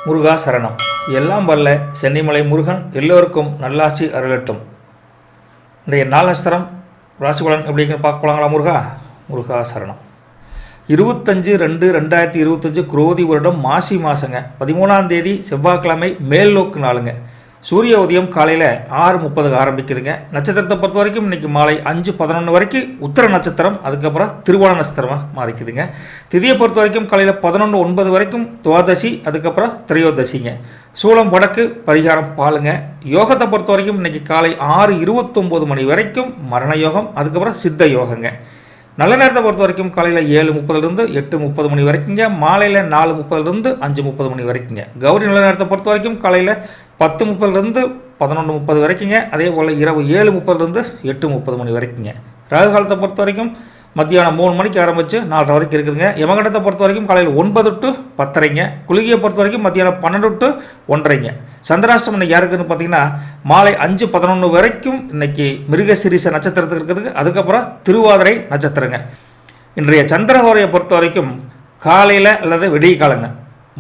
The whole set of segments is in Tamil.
முருகா சரணம். எல்லாம் வல்ல சென்னிமலை முருகன் எல்லோருக்கும் நல்லாசி அருளட்டும். இன்றைய நாள் நட்சத்திரம் ராசி பலன் எப்படின்னு பார்க்க போலாங்களா? முருகா சரணம். 25/2/2025 குரோதி வருடம் மாசி மாதங்க, 13ஆம் தேதி செவ்வாய்க்கிழமை, மேல் நோக்கு நாளுங்க. சூரிய உதயம் காலையில் 6:30 ஆரம்பிக்குதுங்க. நட்சத்திரத்தை பொறுத்த வரைக்கும் இன்றைக்கி மாலை 5:11 வரைக்கும் உத்திர நட்சத்திரம், அதுக்கப்புறம் திருவோண நட்சத்திரமாக மாறிக்குதுங்க. திதியை பொறுத்த வரைக்கும் காலையில் 11:09 வரைக்கும் துவாதசி, அதுக்கப்புறம் திரையோதசிங்க. சூலம் வடக்கு, பரிகாரம் பாலுங்க. யோகத்தை பொறுத்த வரைக்கும் இன்றைக்கி காலை 6:29 மணி வரைக்கும் மரண யோகம், அதுக்கப்புறம் சித்த யோகங்க. நல்ல நேரத்தை பொறுத்த வரைக்கும் காலையில் 7:30 8:30 மணி வரைக்குங்க. மாலையில் 4:30 5:30 மணி வரைக்குங்க. கௌரி நல்ல நேரத்தை பொறுத்த வரைக்கும் காலையில் 10:30 11:30 வரைக்குங்க. அதே போல் இரவு 7:30 8:30 மணி வரைக்குங்க. ராகு காலத்தை பொறுத்த வரைக்கும் மத்தியானம் 3 மணிக்கு ஆரம்பித்து 4:30 வரைக்கும் இருக்குதுங்க. யமகண்டத்தை பொறுத்த வரைக்கும் காலையில் 9 to 10:30ங்க. குளிகையை பொறுத்த வரைக்கும் மத்தியானம் 12 to 1:30ங்க. சந்திராஷ்டம் இன்னைக்கு யாருக்குன்னு பார்த்தீங்கன்னா மாலை 5:11 வரைக்கும் இன்னைக்கு மிருகசிரீச நட்சத்திரத்துக்கு இருக்குதுங்க. அதுக்கப்புறம் திருவாதிரை நட்சத்திரங்க. இன்றைய சந்திரஹோரையை பொறுத்த வரைக்கும் காலையில் அல்லது விடிய காலங்க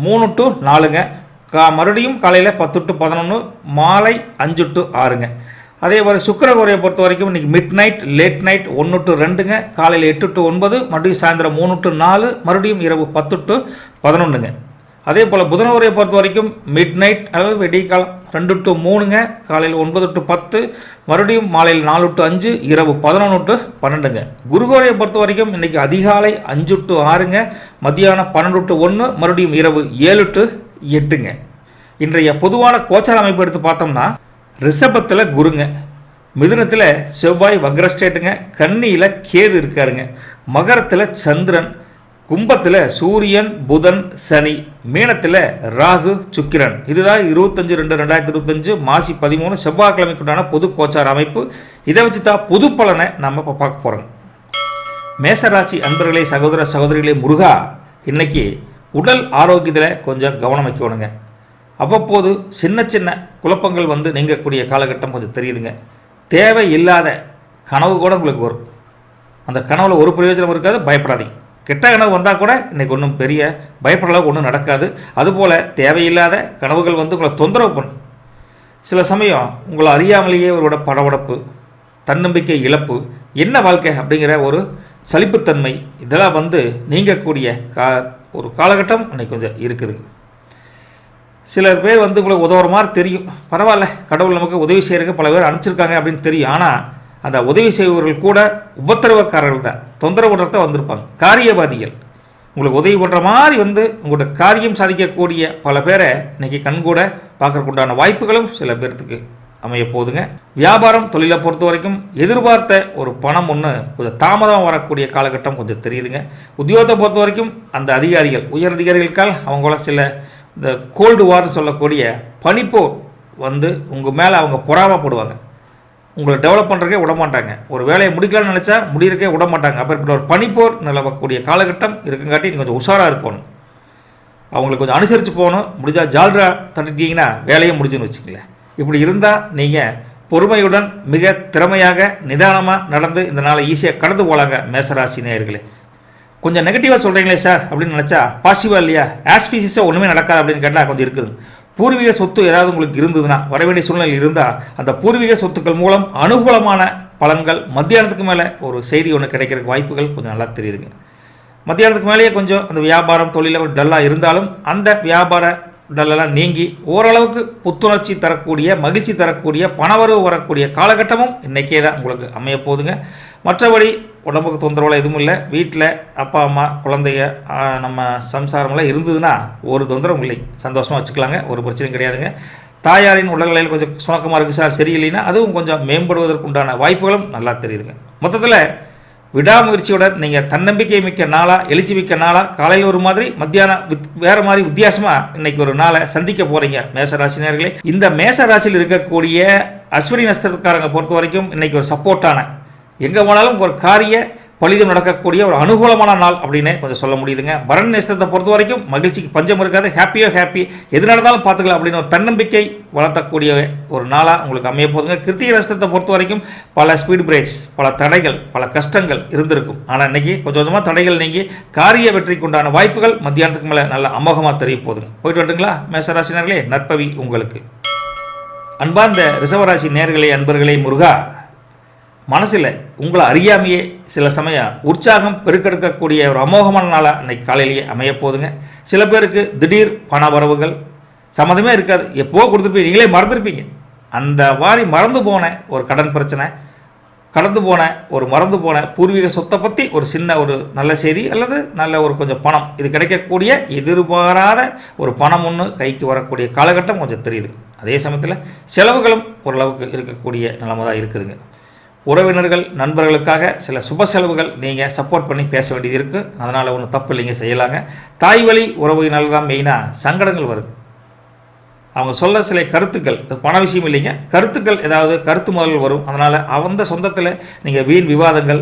3 to 4ங்க. மறுபடியும் காலையில் 10 to 11, மாலை 5 to 6ங்க. அதே மாதிரி சுக்கிரஹோரையை பொறுத்த வரைக்கும் இன்றைக்கி mid night, late night 1 to 2ங்க. காலையில் 8 to 9, மறுபடியும் சாயந்தரம் 3 to 4, மறுபடியும் இரவு 10 to 11ங்க. அதே போல் புதனஹோரையை பொறுத்த வரைக்கும் மிட் நைட் அதாவது வெடிய காலம் 2 to 3ங்க. காலையில் 9 to 10, மறுபடியும் மாலையில் 4 to 5, இரவு 11 to 12ங்க. குருஹோரையை பொறுத்த வரைக்கும் இன்றைக்கி அதிகாலை 5 to 6ங்க, மத்தியானம் 12 to 1, மறுபடியும் இரவு 7 to 8ங்க. இன்றைய பொதுவான கோச்சார அமைப்பு எடுத்து பார்த்தோம்னா ரிஷபத்தில் குருங்க, மிதுனத்தில் செவ்வாய் வக்ரஸ்டேட்டுங்க, கன்னியில் கேது இருக்காருங்க, மகரத்தில் சந்திரன், கும்பத்தில் சூரியன் புதன் சனி, மீனத்தில் ராகு சுக்கிரன். இதுதான் 25/2/2025 மாசி 13 செவ்வாய்க்கிழமைக்குண்டான பொது கோச்சார அமைப்பு. இதை வச்சு தான் பொது பலனை நம்ம இப்போ பார்க்க போகிறோங்க. மேசராசி அன்பர்களே, சகோதர சகோதரிகளே, முருகா இன்னைக்கு உடல் ஆரோக்கியத்தில் கொஞ்சம் கவனம் வைக்கணுங்க. அவ்வப்போது சின்ன சின்ன குழப்பங்கள் நீங்கக்கூடிய காலகட்டம் கொஞ்சம் தெரியுதுங்க. தேவையில்லாத கனவு கூட உங்களுக்கு வரும். அந்த கனவுல ஒரு பிரயோஜனம் இருக்காது, பயப்படாதீங்க. கெட்ட கனவு வந்தால் கூட இன்றைக்கி ஒன்றும் பெரிய பயப்படலாம் ஒன்றும் நடக்காது. அதுபோல் தேவையில்லாத கனவுகள் உங்களை தொந்தரவு பண்ணும். சில சமயம் உங்களை அறியாமலேயே ஒரு படபடப்பு, தன்னம்பிக்கை இழப்பு, என்ன வாழ்க்கை அப்படிங்கிற ஒரு சலிப்புத்தன்மை, இதெல்லாம் நீங்கக்கூடிய ஒரு காலகட்டம் இன்றைக்கி கொஞ்சம் இருக்குதுங்க. சில பேர் உங்களுக்கு உதவுற மாதிரி தெரியும், பரவாயில்ல கடவுள் நமக்கு உதவி செய்கிறதுக்கு பல பேர் அனுப்பிச்சிருக்காங்க அப்படின்னு தெரியும். ஆனால் அந்த உதவி செய்பவர்கள் கூட உபத்திரவக்காரர்கள் தான், தொந்தரவு பண்ணுறத வந்திருப்பாங்க. காரியவாதிகள் உங்களுக்கு உதவி பண்ணுற மாதிரி உங்களோட காரியம் சாதிக்கக்கூடிய பல பேரை இன்றைக்கி கண்கூட பார்க்கறதுக்கு உண்டான வாய்ப்புகளும் சில பேர்த்துக்கு அமைய போகுதுங்க. வியாபாரம் தொழிலை பொறுத்த வரைக்கும் எதிர்பார்த்த ஒரு பணம் கொஞ்சம் தாமதம் வரக்கூடிய காலகட்டம் கொஞ்சம் தெரியுதுங்க. உத்தியோகத்தை பொறுத்த வரைக்கும் அந்த அதிகாரிகள், உயர் அதிகாரிகளுக்கால் அவங்கள சில இந்த கோல்டு வார்னு சொல்லக்கூடிய பனிப்போர் உங்கள் மேலே அவங்க பொறாமப்படுவாங்க. உங்களை டெவலப் பண்ணுறக்கே விடமாட்டாங்க. ஒரு வேலையை முடிக்கலாம்னு நினச்சா முடிகிறக்கே விடமாட்டாங்க. அப்போ ஒரு பனிப்போர் நிலவக்கூடிய காலகட்டம் இருக்குங்காட்டி நீங்கள் கொஞ்சம் உஷாராக இருக்கணும். அவங்களுக்கு கொஞ்சம் அனுசரித்து போகணும். முடிஞ்சால் ஜால்ரா தட்டிட்டீங்கன்னா வேலையை முடிஞ்சுன்னு வச்சுக்கல. இப்படி இருந்தால் நீங்கள் பொறுமையுடன் மிக திறமையாக நிதானமாக நடந்து இந்த நாளை ஈஸியாக கடந்து போகலாங்க. மேசராசி நேயர்களே, கொஞ்சம் நெகட்டிவாக சொல்கிறீங்களே சார் அப்படின்னு நினச்சா பாசிட்டிவாக இல்லையா? ஆஸ்பீசிஸாக ஒன்றுமே நடக்காது அப்படின்னு கேட்டால் கொஞ்சம் இருக்குது. பூர்வீக சொத்து ஏதாவது உங்களுக்கு இருந்ததுன்னா, வர வேண்டிய சூழ்நிலை இருந்தால் அந்த பூர்வீக சொத்துக்கள் மூலம் அனுகூலமான பலன்கள் மத்தியானத்துக்கு மேலே ஒரு செய்தி ஒன்று கிடைக்கிறதுக்கு வாய்ப்புகள் கொஞ்சம் நல்லா தெரியுதுங்க. மத்தியானத்துக்கு மேலேயே கொஞ்சம் அந்த வியாபாரம் தொழிலில் டல்லாக இருந்தாலும் அந்த வியாபார டல்லெல்லாம் நீங்கி ஓரளவுக்கு புத்துணர்ச்சி தரக்கூடிய, மகிழ்ச்சி தரக்கூடிய, பணவரவு வரக்கூடிய காலகட்டமும் இன்றைக்கே தான் உங்களுக்கு அமைய போகுதுங்க. மற்றபடி உடம்புக்கு தொந்தரவுலாம் எதுவும் இல்லை. வீட்டில் அப்பா அம்மா குழந்தைய நம்ம சம்சாரமெல்லாம் இருந்ததுன்னா ஒரு தொந்தரவும் இல்லை, சந்தோஷமாக வச்சுக்கலாங்க, ஒரு பிரச்சனையும் கிடையாதுங்க. தாயாரின் உடல்நிலையில் கொஞ்சம் சுணக்கமாக இருக்குது சார், சரியில்லைன்னா அதுவும் கொஞ்சம் மேம்படுவதற்குண்டான வாய்ப்புகளும் நல்லா தெரியுதுங்க. மொத்தத்தில் விடாமுயற்சியுடன் நீங்கள் தன்னம்பிக்கை மிக்க நாளாக, எழுச்சி மிக்க நாளாக, காலையில் ஒரு மாதிரி, மத்தியானம் வேறு மாதிரி வித்தியாசமாக இன்றைக்கி ஒரு நாளை சந்திக்க போகிறீங்க மேசராசினியர்களே. இந்த மேசராசியில் இருக்கக்கூடிய அஸ்வினி நட்சத்திரக்காரங்க பொறுத்த வரைக்கும் இன்றைக்கி ஒரு சப்போர்ட்டான, எங்கே போனாலும் ஒரு காரிய பலிதம் நடக்கக்கூடிய ஒரு அனுகூலமான நாள் அப்படின்னு கொஞ்சம் சொல்ல முடியுதுங்க. பரணி நட்சத்திரத்தை பொறுத்த வரைக்கும் மகிழ்ச்சிக்கு பஞ்சம் இருக்காது. ஹாப்பி எது நடந்தாலும் பார்த்துக்கலாம் அப்படின்னு ஒரு தன்னம்பிக்கை வளர்த்தக்கூடிய ஒரு நாளாக உங்களுக்கு அமைய போதுங்க. கிருத்திகை நட்சத்திரத்தை பொறுத்த வரைக்கும் பல ஸ்பீட் பிரேக்ஸ், பல தடைகள், பல கஷ்டங்கள் இருந்திருக்கும். ஆனால் இன்னைக்கு கொஞ்சம் கொஞ்சமாக தடைகள் நீங்கி காரிய வெற்றிக்கு உண்டான வாய்ப்புகள் மத்தியானத்துக்கு மேலே நல்ல அமோகமாக தெரிய போதுங்க. போயிட்டு வரட்டுங்களா மேசராசினர்களே? நற்பவி உங்களுக்கு. அன்பார்ந்த ரிஷபராசி நேயர்களே, அன்பர்களே, முருகா, மனசில் உங்களை அறியாமையே சில சமயம் உற்சாகம் பெருக்கெடுக்கக்கூடிய ஒரு அமோகமான நாளாக இன்னைக்கு காலையிலேயே அமைய போதுங்க. சில பேருக்கு திடீர் பண வரவுகள் சம்மந்தமே இருக்காது. எப்போ கொடுத்துருப்பீங்க, நீங்களே மறந்துருப்பீங்க. அந்த மாதிரி மறந்து போன ஒரு கடன் பிரச்சனை, மறந்து போன பூர்வீக சொத்தை பற்றி ஒரு சின்ன ஒரு நல்ல செய்தி அல்லது நல்ல ஒரு கொஞ்சம் பணம், இது கிடைக்கக்கூடிய எதிர்பாராத ஒரு பணம் ஒன்று கைக்கு வரக்கூடிய காலகட்டம் கொஞ்சம் தெரியுது. அதே சமயத்தில் செலவுகளும் ஓரளவுக்கு இருக்கக்கூடிய நிலைமை தான் இருக்குதுங்க. உறவினர்கள், நண்பர்களுக்காக சில சுப செலவுகள் நீங்கள் சப்போர்ட் பண்ணி பேச வேண்டியது இருக்குது. அதனால் ஒன்றும் தப்பு இல்லைங்க, செய்யலாங்க. தாய் வழி உறவினால் தான் மெயினாக சங்கடங்கள் வருது. அவங்க சொல்ல சில கருத்துக்கள், பண விஷயம் இல்லைங்க, கருத்துக்கள் ஏதாவது கருத்து முதல் வரும். அதனால் அந்த சொந்தத்தில் நீங்கள் வீண் விவாதங்கள்,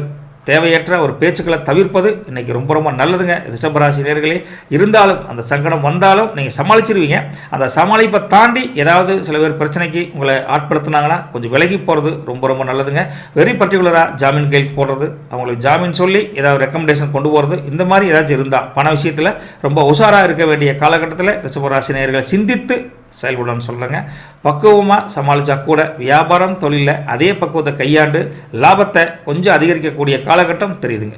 தேவையற்ற ஒரு பேச்சுக்களை தவிர்ப்பது இன்றைக்கி ரொம்ப ரொம்ப நல்லதுங்க ரிஷபராசி நேயர்களே. இருந்தாலும் அந்த சங்கடம் வந்தாலும் நீங்கள் சமாளிச்சிருவீங்க. அந்த சமாளிப்பை தாண்டி ஏதாவது சில பேர் பிரச்சனைக்கு உங்களை ஆட்படுத்தினாங்கன்னா கொஞ்சம் விலகி போகிறது ரொம்ப ரொம்ப நல்லதுங்க. வெரி பர்டிகுலராக ஜாமீன் கையெழுத்து போடுறது, அவங்களுக்கு ஜாமீன் சொல்லி ஏதாவது ரெக்கமெண்டேஷன் கொண்டு போகிறது, இந்த மாதிரி ஏதாச்சும் இருந்தால் பண விஷயத்தில் ரொம்ப உஷாராக இருக்க வேண்டிய காலகட்டத்தில் ரிஷபராசி நேயர்கள் சிந்தித்து செயல்படணும்னு சொல்கிறேங்க. பக்குவமாக சமாளித்தா கூட வியாபாரம் தொழிலில் அதே பக்குவத்தை கையாண்டு லாபத்தை கொஞ்சம் அதிகரிக்கக்கூடிய காலகட்டம் தெரியுதுங்க.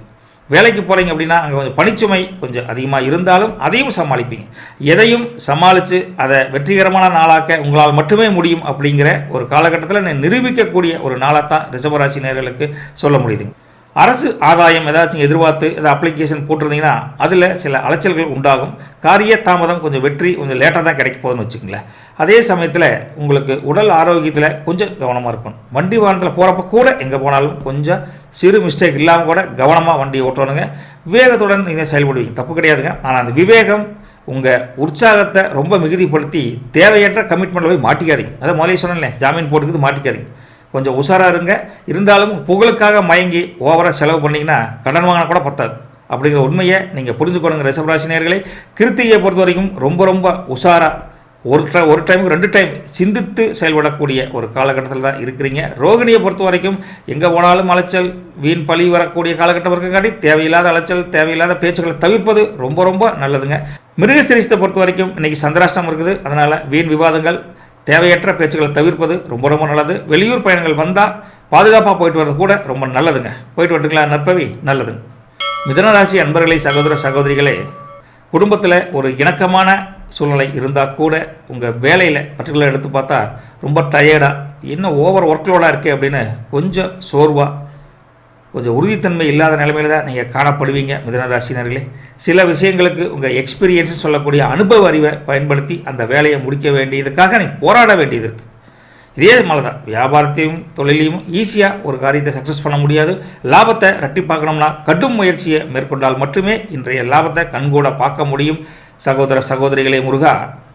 வேலைக்கு போகிறீங்க அப்படின்னா அங்கே கொஞ்சம் பணிச்சுமை கொஞ்சம் அதிகமாக இருந்தாலும் அதையும் சமாளிப்பீங்க. எதையும் சமாளித்து அதை வெற்றிகரமான நாளாக்க உங்களால் மட்டுமே முடியும் அப்படிங்கிற ஒரு காலகட்டத்தில் நிரூபிக்கக்கூடிய ஒரு நாளாகத்தான் ரிஷபராசி நேயர்களுக்கு சொல்ல முடியுதுங்க. அரசு ஆதாயம் ஏதாச்சும் எதிர்பார்த்து ஏதாவது அப்ளிகேஷன் போட்டிருந்தீங்கன்னா அதில் சில அலைச்சல்கள் உண்டாகும். காரிய தாமதம், கொஞ்சம் வெற்றி கொஞ்சம் லேட்டாக தான் கிடைக்க போகுதுன்னு வச்சுக்கோங்களேன். அதே சமயத்தில் உங்களுக்கு உடல் ஆரோக்கியத்தில் கொஞ்சம் கவனமாக இருக்கணும். வண்டி வாகனத்தில் போகிறப்ப கூட எங்கே போனாலும் கொஞ்சம் சிறு மிஸ்டேக் இல்லாமல் கூட கவனமாக வண்டி ஓட்டணுங்க. விவேகத்துடன் நீங்கள் செயல்படுவீங்க, தப்பு கிடையாதுங்க. ஆனால் அந்த விவேகம் உங்கள் உற்சாகத்தை ரொம்ப மிகுதிப்படுத்தி தேவையற்ற கமிட்மெண்ட்டில் போய் மாட்டிக்காதீங்க. அதை முதலே சொன்னேன், ஜாமீன் போட்டுக்குது மாட்டிக்காதீங்க. கொஞ்சம் உஷாராக இருங்க. இருந்தாலும் புகழுக்காக மயங்கி ஓவராக செலவு பண்ணிங்கன்னா கடன் வாங்கினா கூட பத்தாது அப்படிங்கிற உண்மையை நீங்கள் புரிஞ்சுக்கணுங்க ரிஷபராசி நேயர்களே. கிருத்திகையை பொறுத்த வரைக்கும் ரொம்ப ரொம்ப உஷாராக ஒரு டைமுக்கு 2 டைம் சிந்தித்து செயல்படக்கூடிய ஒரு காலகட்டத்தில் தான் இருக்கிறீங்க. ரோகிணியை பொறுத்த வரைக்கும் எங்கே போனாலும் அலைச்சல், வீண் பழி வரக்கூடிய காலகட்டம் இருக்கங்காட்டி தேவையில்லாத அலைச்சல், தேவையில்லாத பேச்சுக்களை தவிர்ப்பது ரொம்ப ரொம்ப நல்லதுங்க. மிருகசீரிஷத்தை பொறுத்த வரைக்கும் இன்றைக்கி சந்திராஷ்டம் இருக்குது. அதனால் வீண் விவாதங்கள், தேவையற்ற பேச்சுக்களை தவிர்ப்பது ரொம்ப ரொம்ப நல்லது. வெளியூர் பயணங்கள் வந்தால் பாதுகாப்பாக போயிட்டு வர்றது கூட ரொம்ப நல்லதுங்க. போயிட்டு வரட்டுங்களா நற்பவி? நல்லதுங்க. மிதுனராசி அன்பர்களே, சகோதர சகோதரிகளே, குடும்பத்தில் ஒரு இணக்கமான சூழ்நிலை இருந்தால் கூட உங்கள் வேலையில் பர்டிகுலர் எடுத்து பார்த்தா ரொம்ப டயர்டாக, இன்னும் ஓவர் ஒர்க்லோடாக இருக்கே அப்படின்னு கொஞ்சம் சோர்வாக, கொஞ்சம் உறுதித்தன்மை இல்லாத நிலைமையில் தான் நீங்கள் காணப்படுவீங்க மிதுனராசினர்களே. சில விஷயங்களுக்கு உங்கள் எக்ஸ்பீரியன்ஸ்னு சொல்லக்கூடிய அனுபவ அறிவை பயன்படுத்தி அந்த வேலையை முடிக்க வேண்டியதுக்காக நீங்கள் போராட வேண்டியது இருக்குது. இதே மாதிரி தான் வியாபாரத்தையும் தொழிலையும் ஈஸியாக ஒரு காரியத்தை சக்ஸஸ் பண்ண முடியாது. லாபத்தை ரெட்டிப்பாக்கணும்னா கடும் முயற்சியை மேற்கொண்டால் மட்டுமே இன்றைய லாபத்தை கண்கூட பார்க்க முடியும். சகோதர சகோதரிகளே, முருகா,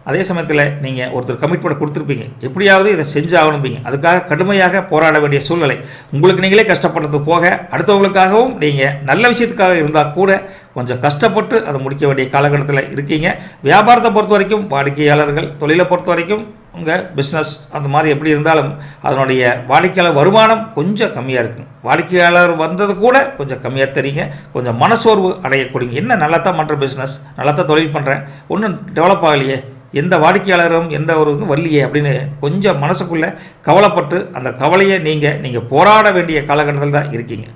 அதே சமயத்தில் நீங்கள் ஒருத்தர் கமிட்மெண்ட் கொடுத்துருப்பீங்க, எப்படியாவது இதை செஞ்சு ஆகணும்பீங்க. அதுக்காக கடுமையாக போராட வேண்டிய சூழ்நிலை, உங்களுக்கு நீங்களே கஷ்டப்படுறது போக அடுத்தவங்களுக்காகவும் நீங்கள் நல்ல விஷயத்துக்காக இருந்தால் கூட கொஞ்சம் கஷ்டப்பட்டு அதை முடிக்க வேண்டிய காலகட்டத்தில் இருக்கீங்க. வியாபாரத்தை பொறுத்த வரைக்கும், வாடிக்கையாளர்கள், தொழிலை பொறுத்த வரைக்கும் உங்கள் பிஸ்னஸ் அந்த மாதிரி எப்படி இருந்தாலும் அதனுடைய வாடிக்கையாளர் வருமானம் கொஞ்சம் கம்மியாக இருக்குங்க. வாடிக்கையாளர் வந்தது கூட கொஞ்சம் கம்மியாக தெரியுங்க. கொஞ்சம் மனசோர்வு அடையக்கூடியங்க. என்ன நல்லா தான் பண்ணுற பிஸ்னஸ், நல்லா தான் தொழில் பண்ணுறேன், ஒன்றும் டெவலப் ஆகலையே, எந்த வாடிக்கையாளரும் எந்த ஒரு வரலையே அப்படின்னு கொஞ்சம் மனசுக்குள்ளே கவலைப்பட்டு அந்த கவலையை நீங்கள் போராட வேண்டிய காலகட்டத்தில் தான் இருக்கீங்க.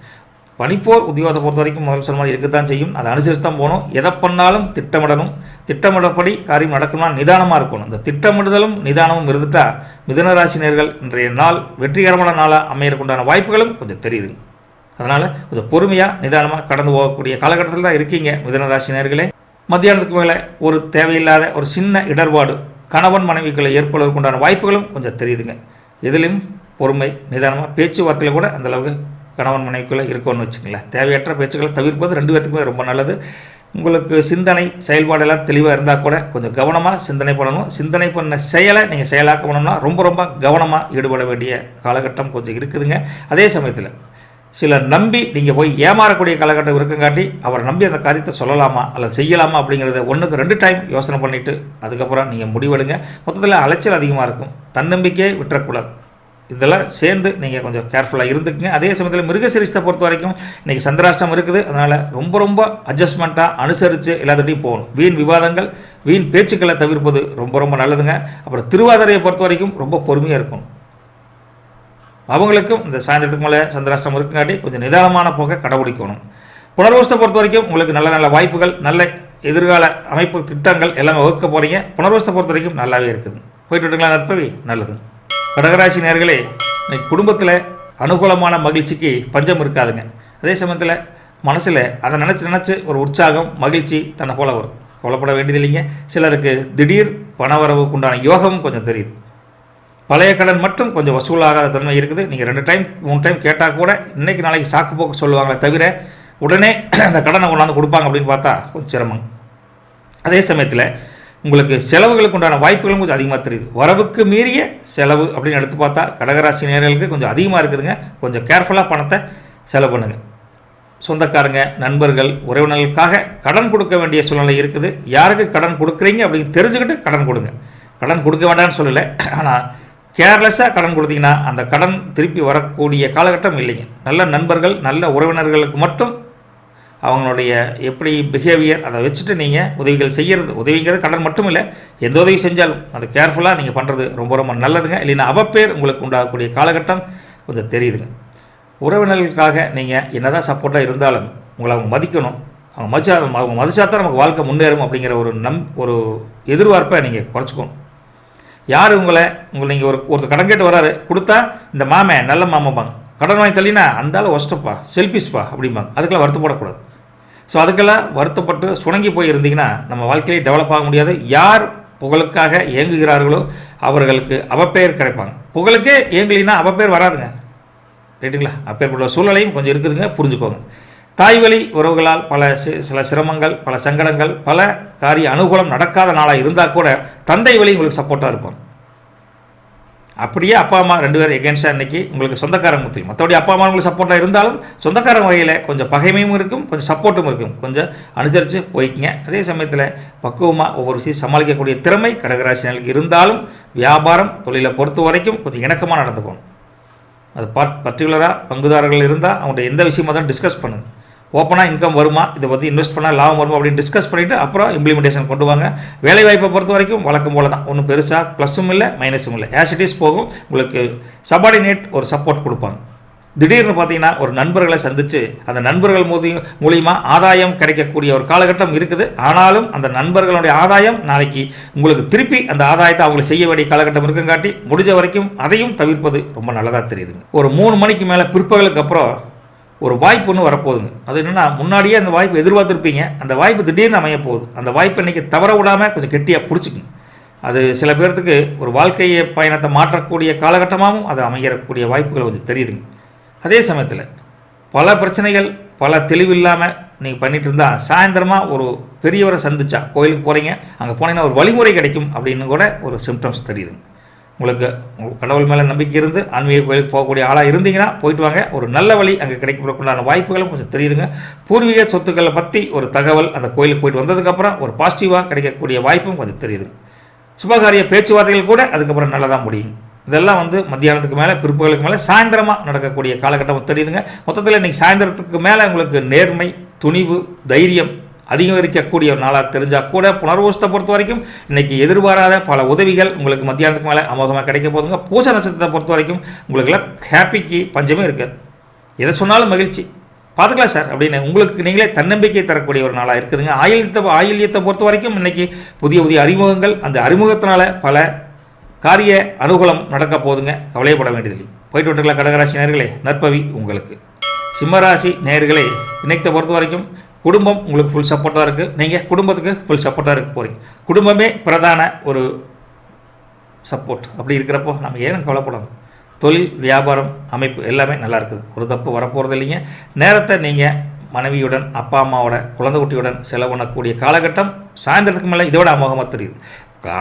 பணிப்போர் உத்தியோகத்தை பொறுத்த வரைக்கும் முதல் சொன்ன மாதிரி இருக்கத்தான் செய்யும். அதை அனுசரித்து தான் போகணும். எதை பண்ணாலும் திட்டமிடணும். திட்டமிடப்படி காரியம் நடக்கணும்னா நிதானமாக இருக்கணும். இந்த திட்டமிடுதலும் நிதானமும் இருந்துட்டால் மிதுனராசினியர்கள் இன்றைய நாள் வெற்றிகரமான நாளாக அமையறதுக்குண்டான வாய்ப்புகளும் கொஞ்சம் தெரியுது. அதனால் கொஞ்சம் பொறுமையாக நிதானமாக கடந்து போகக்கூடிய காலகட்டத்தில் தான் இருக்கீங்க மிதுனராசினியர்களே. மத்தியானத்துக்கு மேலே ஒரு தேவையில்லாத ஒரு சின்ன இடர்பாடு கணவன் மனைவிக்குள்ளே ஏற்படுவதற்குண்டான வாய்ப்புகளும் கொஞ்சம் தெரியுதுங்க. எதிலும் பொறுமை, நிதானமாக, பேச்சுவார்த்தையில் கூட அந்தளவுக்கு கணவன் மனைவிக்குள்ளே இருக்கும்னு வச்சுங்களேன். தேவையற்ற பேச்சுக்களை தவிர்ப்பது 2 பேத்துக்குமே ரொம்ப நல்லது. உங்களுக்கு சிந்தனை செயல்பாடெல்லாம் தெளிவாக இருந்தால் கூட கொஞ்சம் கவனமாக சிந்தனை பண்ணணும். சிந்தனை பண்ண செயலை நீங்கள் செயலாக்க பண்ணணும்னா ரொம்ப ரொம்ப கவனமாக ஈடுபட வேண்டிய காலகட்டம் கொஞ்சம் இருக்குதுங்க. அதே சமயத்தில் சிலர் நம்பி நீங்கள் போய் ஏமாறக்கூடிய காலகட்டம் இருக்கங்காட்டி அவரை நம்பி அந்த காரியத்தை சொல்லலாமா அல்லது செய்யலாமா அப்படிங்கிறத 1க்கு 2 டைம் யோசனை பண்ணிவிட்டு அதுக்கப்புறம் நீங்கள் முடிவெடுங்க. மொத்தத்தில் அலைச்சல் அதிகமாக இருக்கும், தன்னம்பிக்கையை விட்டுறக்கூடாது. இதெல்லாம் சேர்ந்து நீங்கள் கொஞ்சம் கேர்ஃபுல்லாக இருந்துக்குங்க. அதே சமயத்தில் மிருகசீரிஷத்தை பொறுத்த வரைக்கும் இன்றைக்கி சந்திராஷ்டம் இருக்குது. அதனால் ரொம்ப அட்ஜஸ்ட்மெண்ட்டாக அனுசரித்து எல்லாத்துட்டையும் போகணும். வீண் விவாதங்கள் வீண் பேச்சுக்களை தவிர்ப்பது ரொம்ப நல்லதுங்க. அப்புறம் திருவாதிரையை பொறுத்த வரைக்கும் ரொம்ப பொறுமையாக இருக்கும். அவங்களுக்கும் இந்த சாயந்தரத்துக்கு மேலே சந்திராஷ்டம் இருக்குங்காட்டி கொஞ்சம் நிதானமான போக்கை கடைபிடிக்கணும். புனர்வசத்தை பொறுத்த வரைக்கும் உங்களுக்கு நல்ல வாய்ப்புகள், நல்ல எதிர்கால அமைப்பு திட்டங்கள் எல்லாமே வகுக்க போகிறீங்க. புனர்வசத்தை பொறுத்த வரைக்கும் நல்லாவே இருக்குது. போயிட்டு விட்டுங்களா நற்பவி? நல்லது. கடகராசி நேயர்களே, இன்னைக்கு குடும்பத்தில் அனுகூலமான மகிழ்ச்சிக்கு பஞ்சம் இருக்காதுங்க. அதே சமயத்தில் மனசில் அதை நினச்சி ஒரு உற்சாகம் மகிழ்ச்சி தன்னை போல வரும். கவலைப்பட வேண்டியது இல்லைங்க. சிலருக்கு திடீர் பணவரவுக்கு உண்டான யோகமும் கொஞ்சம் தெரியுது. பழைய கடன் மட்டும் கொஞ்சம் வசூலாகாத தன்மை இருக்குது. நீங்கள் 2 டைம் 3 டைம் கேட்டால் கூட இன்றைக்கி நாளைக்கு சாக்கு போக்கு சொல்லுவாங்களே தவிர உடனே அந்த கடனை கொண்டாந்து கொடுப்பாங்க அப்படின்னு பார்த்தா கொஞ்சம் சிரமம். அதே சமயத்தில் உங்களுக்கு செலவுகளுக்கு உண்டான வாய்ப்புகளும் கொஞ்சம் அதிகமாக தெரியுது. வரவுக்கு மீறிய செலவு அப்படின்னு எடுத்து பார்த்தா கடகராசி நேயர்களுக்கு கொஞ்சம் அதிகமாக இருக்குதுங்க. கொஞ்சம் கேர்ஃபுல்லாக பணத்தை செலவு பண்ணுங்கள். சொந்தக்காரங்க, நண்பர்கள், உறவினர்களுக்காக கடன் கொடுக்க வேண்டிய சூழ்நிலை இருக்குது. யாருக்கு கடன் கொடுக்குறீங்க அப்படின்னு தெரிஞ்சுக்கிட்டு கடன் கொடுங்க. கடன் கொடுக்க வேண்டாம்னு சொல்லலை, ஆனால் கேர்லெஸ்ஸாக கடன் கொடுத்தீங்கன்னா அந்த கடன் திருப்பி வரக்கூடிய காலகட்டம் இல்லைங்க. நல்ல நண்பர்கள், நல்ல உறவினர்களுக்கு மட்டும் அவங்களுடைய எப்படி பிஹேவியர் அதை வச்சுட்டு நீங்கள் உதவிகள் செய்கிறது. உதவிங்கிறது கடன் மட்டும் இல்லை, எந்த உதவி செஞ்சாலும் அது கேர்ஃபுல்லாக நீங்கள் பண்ணுறது ரொம்ப நல்லதுங்க. இல்லைன்னா அவப்பேர் உங்களுக்கு உண்டாகக்கூடிய காலகட்டம் கொஞ்சம் தெரியுதுங்க. உறவினர்களுக்காக நீங்கள் என்ன தான் சப்போர்ட்டாக இருந்தாலும் உங்களை அவங்க மதிக்கணும். அவங்க மதிச்சாதான் நமக்கு வாழ்க்கை முன்னேறும் அப்படிங்கிற ஒரு எதிர்பார்ப்பை நீங்கள் குறைச்சிக்கணும். யார் உங்களை நீங்கள் ஒருத்தர் கடன் கேட்டு வராரு, கொடுத்தா இந்த மாமே நல்ல மாமாப்பாங்க, கடன் வாங்கி தள்ளினா அந்த ஆள் ஒஸ்டப்பா செல்ஃபிஷ்ப்பா அப்படிம்பாங்க. அதுக்கெல்லாம் வருத்தப்படக்கூடாது. ஸோ அதுக்கெல்லாம் வருத்தப்பட்டு சுணங்கி போய் இருந்தீங்கன்னா நம்ம வாழ்க்கையிலே டெவலப் ஆக முடியாது. யார் புகழுக்காக இயங்குகிறார்களோ அவர்களுக்கு அவப்பெயர் கிடைப்பாங்க. புகழுக்கே இயங்கலினா அவப்பெயர் வராதுங்க. ரைட்டுங்களா? அப்பேற்பட்ட சூழ்நிலையும் கொஞ்சம் இருக்குதுங்க, புரிஞ்சுக்கோங்க. தாய்வழி உறவுகளால் சில சிரமங்கள், பல சங்கடங்கள், பல காரிய அனுகூலம் நடக்காத நாளாக இருந்தால் கூட தந்தை வழி உங்களுக்கு சப்போர்ட்டாக இருப்பாங்க. அப்படியே அப்பா அம்மா 2 பேரும் எகென்ஸ்டாக இன்றைக்கி உங்களுக்கு சொந்தக்காரங்க முற்றிலும். மற்றபடி அப்பா அம்மா உங்களுக்கு சப்போர்ட்டாக இருந்தாலும் சொந்தக்காரங்க வகையில் கொஞ்சம் பகைமையும் இருக்கும், கொஞ்சம் சப்போர்ட்டும் இருக்கும். கொஞ்சம் அனுசரித்து போய்க்குங்க. அதே சமயத்தில் பக்குவமாக ஒவ்வொரு விஷயம் சமாளிக்கக்கூடிய திறமை கடகராசினர்களுக்கு இருந்தாலும் வியாபாரம் தொழிலை பொறுத்த வரைக்கும் கொஞ்சம் இணக்கமாக நடந்துக்கணும். அது பர்டிகுலராக பங்குதாரர்கள் இருந்தால் அவங்கள்ட்ட எந்த விஷயமாக தான் டிஸ்கஸ் பண்ணுங்கள். ஓப்பனாக இன்கம் வருமா, இதை பற்றி இன்வெஸ்ட் பண்ணால் லாபம் வருமா அப்படின்னு டிஸ்கஸ் பண்ணிவிட்டு அப்புறம் இம்ப்ளிமெண்டேஷன் கொண்டு வாங்க. வேலைவாய்ப்பை பொறுத்த வரைக்கும் வழக்கம் போல தான், ஒன்றும் பெருசாக ப்ளஸும் இல்லை மைனஸும் இல்லை, ஆஸ் இட் இஸ் போகும். உங்களுக்கு சபார்டினேட் ஒரு சப்போர்ட் கொடுப்பாங்க. திடீர்னு பார்த்தீங்கன்னா ஒரு நண்பர்களை சந்தித்து அந்த நண்பர்கள் மூலிமா ஆதாயம் கிடைக்கக்கூடிய ஒரு காலகட்டம் இருக்குது. ஆனாலும் அந்த நண்பர்களுடைய ஆதாயம் நாளைக்கு உங்களுக்கு திருப்பி அந்த ஆதாயத்தை அவங்களுக்கு செய்ய வேண்டிய காலகட்டம் இருக்குங்காட்டி முடிஞ்ச வரைக்கும் அதையும் தவிர்ப்பது ரொம்ப நல்லதாக தெரியுதுங்க. ஒரு 3 மணிக்கு மேலே பிற்பகலுக்கு அப்புறம் ஒரு வாய்ப்பு ஒன்று வரப்போகுதுங்க. அது என்னென்னா முன்னாடியே அந்த வாய்ப்பு எதிர்பார்த்துருப்பீங்க, அந்த வாய்ப்பு திடீர்னு அமைய போகுது. அந்த வாய்ப்பை இன்றைக்கி தவற விடாமல் கொஞ்சம் கெட்டியாக பிடிச்சிக்குங்க. அது சில பேர்த்துக்கு ஒரு வாழ்க்கையை பயணத்தை மாற்றக்கூடிய காலகட்டமாகவும் அது அமையக்கூடிய வாய்ப்புகள் கொஞ்சம் தெரியுதுங்க. அதே சமயத்தில் பல பிரச்சனைகள் பல தெளிவில்லாமல் நீங்கள் பண்ணிகிட்டு இருந்தால் சாயந்தரமாக ஒரு பெரியவரை சந்திச்சா, கோயிலுக்கு போகிறீங்க, அங்கே போனீங்கன்னா ஒரு வழிமுறை கிடைக்கும் அப்படின்னு கூட ஒரு சிம்டம்ஸ் தெரியுதுங்க. உங்களுக்கு கடவுள் மேலே நம்பிக்கை இருந்து ஆன்மீக கோயிலுக்கு போகக்கூடிய ஆளாக இருந்தீங்கன்னா போயிட்டு வாங்க. ஒரு நல்ல வழி அங்கே கிடைக்கப்படக்கூடான வாய்ப்புகளும் கொஞ்சம் தெரியுதுங்க. பூர்வீக சொத்துக்களை பற்றி ஒரு தகவல் அந்த கோயிலுக்கு போயிட்டு வந்ததுக்கப்புறம் ஒரு பாசிட்டிவாக கிடைக்கக்கூடிய வாய்ப்பும் கொஞ்சம் தெரியுது. சுபகாரிய பேச்சுவார்த்தைகள் கூட அதுக்கப்புறம் நல்லதாக முடியும். இதெல்லாம் மத்தியானத்துக்கு மேலே பிற்பகலுக்கு மேலே சாயந்தரமாக நடக்கக்கூடிய காலகட்டம் தெரியுதுங்க. மொத்தத்தில் இன்றைக்கி சாயந்தரத்துக்கு மேலே உங்களுக்கு நேர்மை, துணிவு, தைரியம் அதிகரிக்கக்கூடிய ஒரு நாளாக தெரிஞ்சால் கூட புனர்வசத்தை பொறுத்த வரைக்கும் இன்றைக்கி எதிர்பாராத பல உதவிகள் உங்களுக்கு மத்தியானத்துக்கு மேலே அமோகமாக கிடைக்க போதுங்க. பூச நட்சத்திரத்தை பொறுத்த வரைக்கும் உங்களுக்குலாம் ஹாப்பிக்கு பஞ்சமே இருக்குது. எதை சொன்னாலும் மகிழ்ச்சி, பார்த்துக்கலாம் சார் அப்படின்னு உங்களுக்கு நீங்களே தன்னம்பிக்கை தரக்கூடிய ஒரு நாளாக இருக்குதுங்க. ஆயில்யத்தை பொறுத்த வரைக்கும் இன்றைக்கி புதிய அறிமுகங்கள், அந்த அறிமுகத்தினால பல காரிய அனுகூலம் நடக்க போதுங்க. கவலைப்பட வேண்டியதில்லை. போயிட்டு விட்டுருக்கலாம் கடகராசி நேயர்களே. நற்பவி உங்களுக்கு. சிம்மராசி நேயர்களே, இன்னைக்கு பொறுத்த வரைக்கும் குடும்பம் உங்களுக்கு ஃபுல் சப்போர்ட்டாக இருக்குது. நீங்கள் குடும்பத்துக்கு ஃபுல் சப்போர்ட்டாக இருக்க போகிறீங்க. குடும்பமே பிரதான ஒரு சப்போர்ட். அப்படி இருக்கிறப்போ நம்ம ஏனும் கவலைப்படணும். தொழில் வியாபாரம் அமைப்பு எல்லாமே நல்லா இருக்குது. ஒரு தப்பு வரப்போகிறது இல்லைங்க. நேரத்தை நீங்கள் மனைவியுடன் அப்பா அம்மாவோட குழந்தை குட்டியுடன் செலவு பண்ணக்கூடிய காலகட்டம் சாயந்தரத்துக்கு மேலே இதோட அமோகமாக தெரியுது.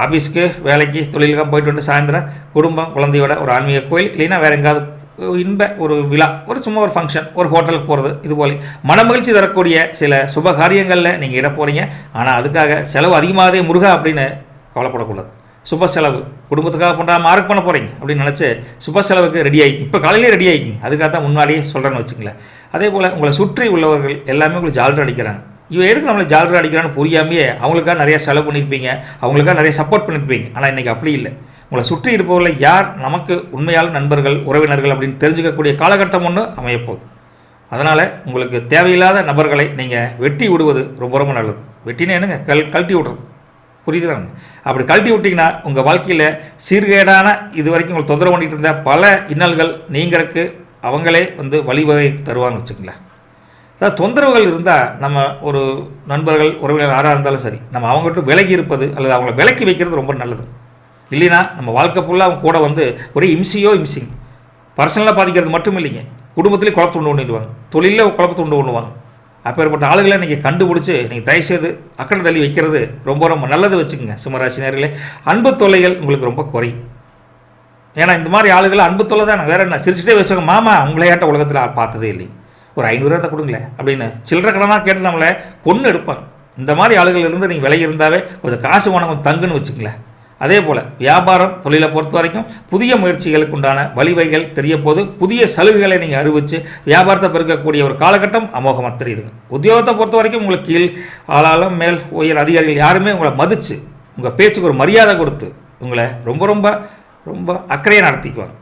ஆஃபீஸ்க்கு வேலைக்கு தொழிலுக்காக போயிட்டு வந்து சாயந்தரம் குடும்பம் குழந்தையோட ஒரு ஆன்மீக கோயில் இல்லைன்னா வேறு எங்காவது இன்ப ஒரு விழா, ஒரு சும்மா ஒரு ஃபங்க்ஷன், ஒரு ஹோட்டலுக்கு போகிறது, இது போல் மனமகிழ்ச்சி தரக்கூடிய சில சுப காரியங்களில் நீங்கள் இட போகிறீங்க. ஆனால் அதுக்காக செலவு அதிகமாகவே முருகா அப்படின்னு கவலைப்படக்கூடாது. சுப செலவு குடும்பத்துக்காக பண்ணுறா மார்க் பண்ண போகிறீங்க அப்படின்னு நினச்சி சுப செலவுக்கு ரெடி ஆகிக்கும். இப்போ காலையிலே ரெடி ஆகிக்கிங்க. அதுக்காக தான் முன்னாடியே சொல்கிறேன்னு வச்சுங்களேன். அதே போல் உங்களை சுற்றி உள்ளவர்கள் எல்லாமே உங்களுக்கு ஜாலரி அடிக்கிறாங்க. இவன் எதுக்கு நம்மளை ஜாலரி அடிக்கிறான்னு புரியாமையே அவங்களுக்காக நிறைய செலவு பண்ணியிருப்பீங்க, அவங்களுக்காக நிறைய சப்போர்ட் பண்ணியிருப்பீங்க. ஆனால் இன்றைக்கி அப்படி இல்லை. உங்களை சுற்றி இருப்பவர்களை யார் நமக்கு உண்மையான நண்பர்கள், உறவினர்கள் அப்படின்னு தெரிஞ்சுக்கக்கூடிய காலகட்டம் ஒன்று அமையப்போகுது. அதனால் உங்களுக்கு தேவையில்லாத நபர்களை நீங்கள் வெட்டி விடுவது ரொம்ப ரொம்ப நல்லது. வெட்டினா என்னங்க, கழட்டி விடுறது, புரியுதுதாங்க? அப்படி கழட்டி விட்டிங்கன்னா உங்கள் வாழ்க்கையில் சீர்கேடான இது வரைக்கும் உங்களுக்கு தொந்தரவு பண்ணிட்டு இருந்த பல இன்னல்கள் நீங்கிறதுக்கு அவங்களே வழிவகை தருவான்னு வச்சுங்களேன். அதாவது தொந்தரவுகள் இருந்தால் நம்ம ஒரு நண்பர்கள் உறவினர் யாராக இருந்தாலும் சரி, நம்ம அவங்ககிட்ட விலகி இருப்பது அல்லது அவங்கள விலக்கி வைக்கிறது ரொம்ப நல்லது. இல்லைன்னா நம்ம வாழ்க்கை ஃபுல்லாக அவங்க கூட ஒரே இம்சிங் பர்சனலாக பாதிக்கிறது மட்டும் இல்லைங்க, குடும்பத்துலேயும் குழப்பத்தை உண்டு பண்ணிடுவாங்க, தொழிலில் குழப்பத்தை உண்டு பண்ணுவாங்க. அப்பேற்பட்ட ஆளுகளை நீங்கள் கண்டுபிடிச்சி நீங்கள் தயவுசெய்து அக்கறை தள்ளி வைக்கிறது ரொம்ப ரொம்ப நல்லது வச்சுக்கோங்க. சிம்மராசி நேயர்களே, அன்பு தொல்லைகள் உங்களுக்கு ரொம்ப குறையும். ஏன்னா இந்த மாதிரி ஆளுகளை அன்பு தொல்லை தான், வேறு என்ன சிரிச்சுட்டே பேசுவாங்க. மாமா உங்களையாட்ட உலகத்தில் பார்த்ததே இல்லை, ஒரு 500 ரூபா கொடுங்களேன் அப்படின்னு சில்லற கடனாக கேட்டு நம்மளை கொன்று எடுப்பாங்க. இந்த மாதிரி ஆளுகள் இருந்து நீங்கள் விலகி இருந்தாவே கொஞ்சம் காசு வாங்க கொஞ்சம் தங்குன்னு வச்சுக்கங்களேன். அதே போல் வியாபாரம் தொழிலை பொறுத்த வரைக்கும் புதிய முயற்சிகளுக்கு உண்டான வழிவகைகள் தெரிய போது, புதிய சலுகைகளை நீங்கள் அறிவித்து வியாபாரத்தை பெருக்கக்கூடிய ஒரு காலகட்டம் அமோகமாக தெரியுதுங்க. உத்தியோகத்தை பொறுத்த வரைக்கும் உங்களுக்கு கீழ் ஆளாலும் மேல் உயர் அதிகாரிகள் யாருமே உங்களை மதித்து உங்கள் பேச்சுக்கு ஒரு மரியாதை கொடுத்து உங்களை ரொம்ப ரொம்ப ரொம்ப அக்கறையாக நடத்திக்குவாங்க.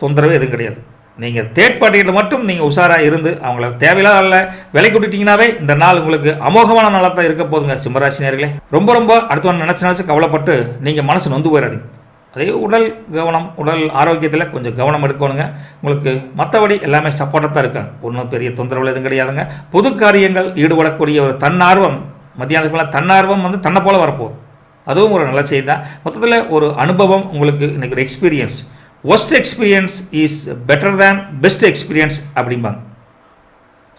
தொந்தரவே எதுவும் கிடையாது. நீங்கள் தேர்ட் பார்ட்டிகிட்ட மட்டும் நீங்கள் உஷாராக இருந்து அவங்கள தேவையில்லாத விலை கூட்டிட்டிங்கனாவே இந்த நாள் உங்களுக்கு அமோகமான நாளாக தான் இருக்க போதுங்க. சிம்மராசி நேயர்களே, ரொம்ப ரொம்ப அடுத்தவன் நினச்சி கவலைப்பட்டு நீங்கள் மனசு நொந்து போயிடாதீங்க. அதே உடல் கவனம், உடல் ஆரோக்கியத்தில் கொஞ்சம் கவனம் எடுக்கணுங்க. உங்களுக்கு மற்றபடி எல்லாமே சப்போர்ட்டாக தான் இருக்காங்க, ஒன்றும் பெரிய தொந்தரவு எதுவும் கிடையாதுங்க. பொது காரியங்கள் ஈடுபடக்கூடிய ஒரு தன்னார்வம், மத்தியானத்துக்கு மேலே தன்னார்வம் தன்னை போல வரப்போகுது. அதுவும் ஒரு நல்ல செய்தி தான். மொத்தத்தில் ஒரு அனுபவம் உங்களுக்கு இன்றைக்கி ஒரு experience. Worst experience is better than best experience அப்படிம்பாங்க.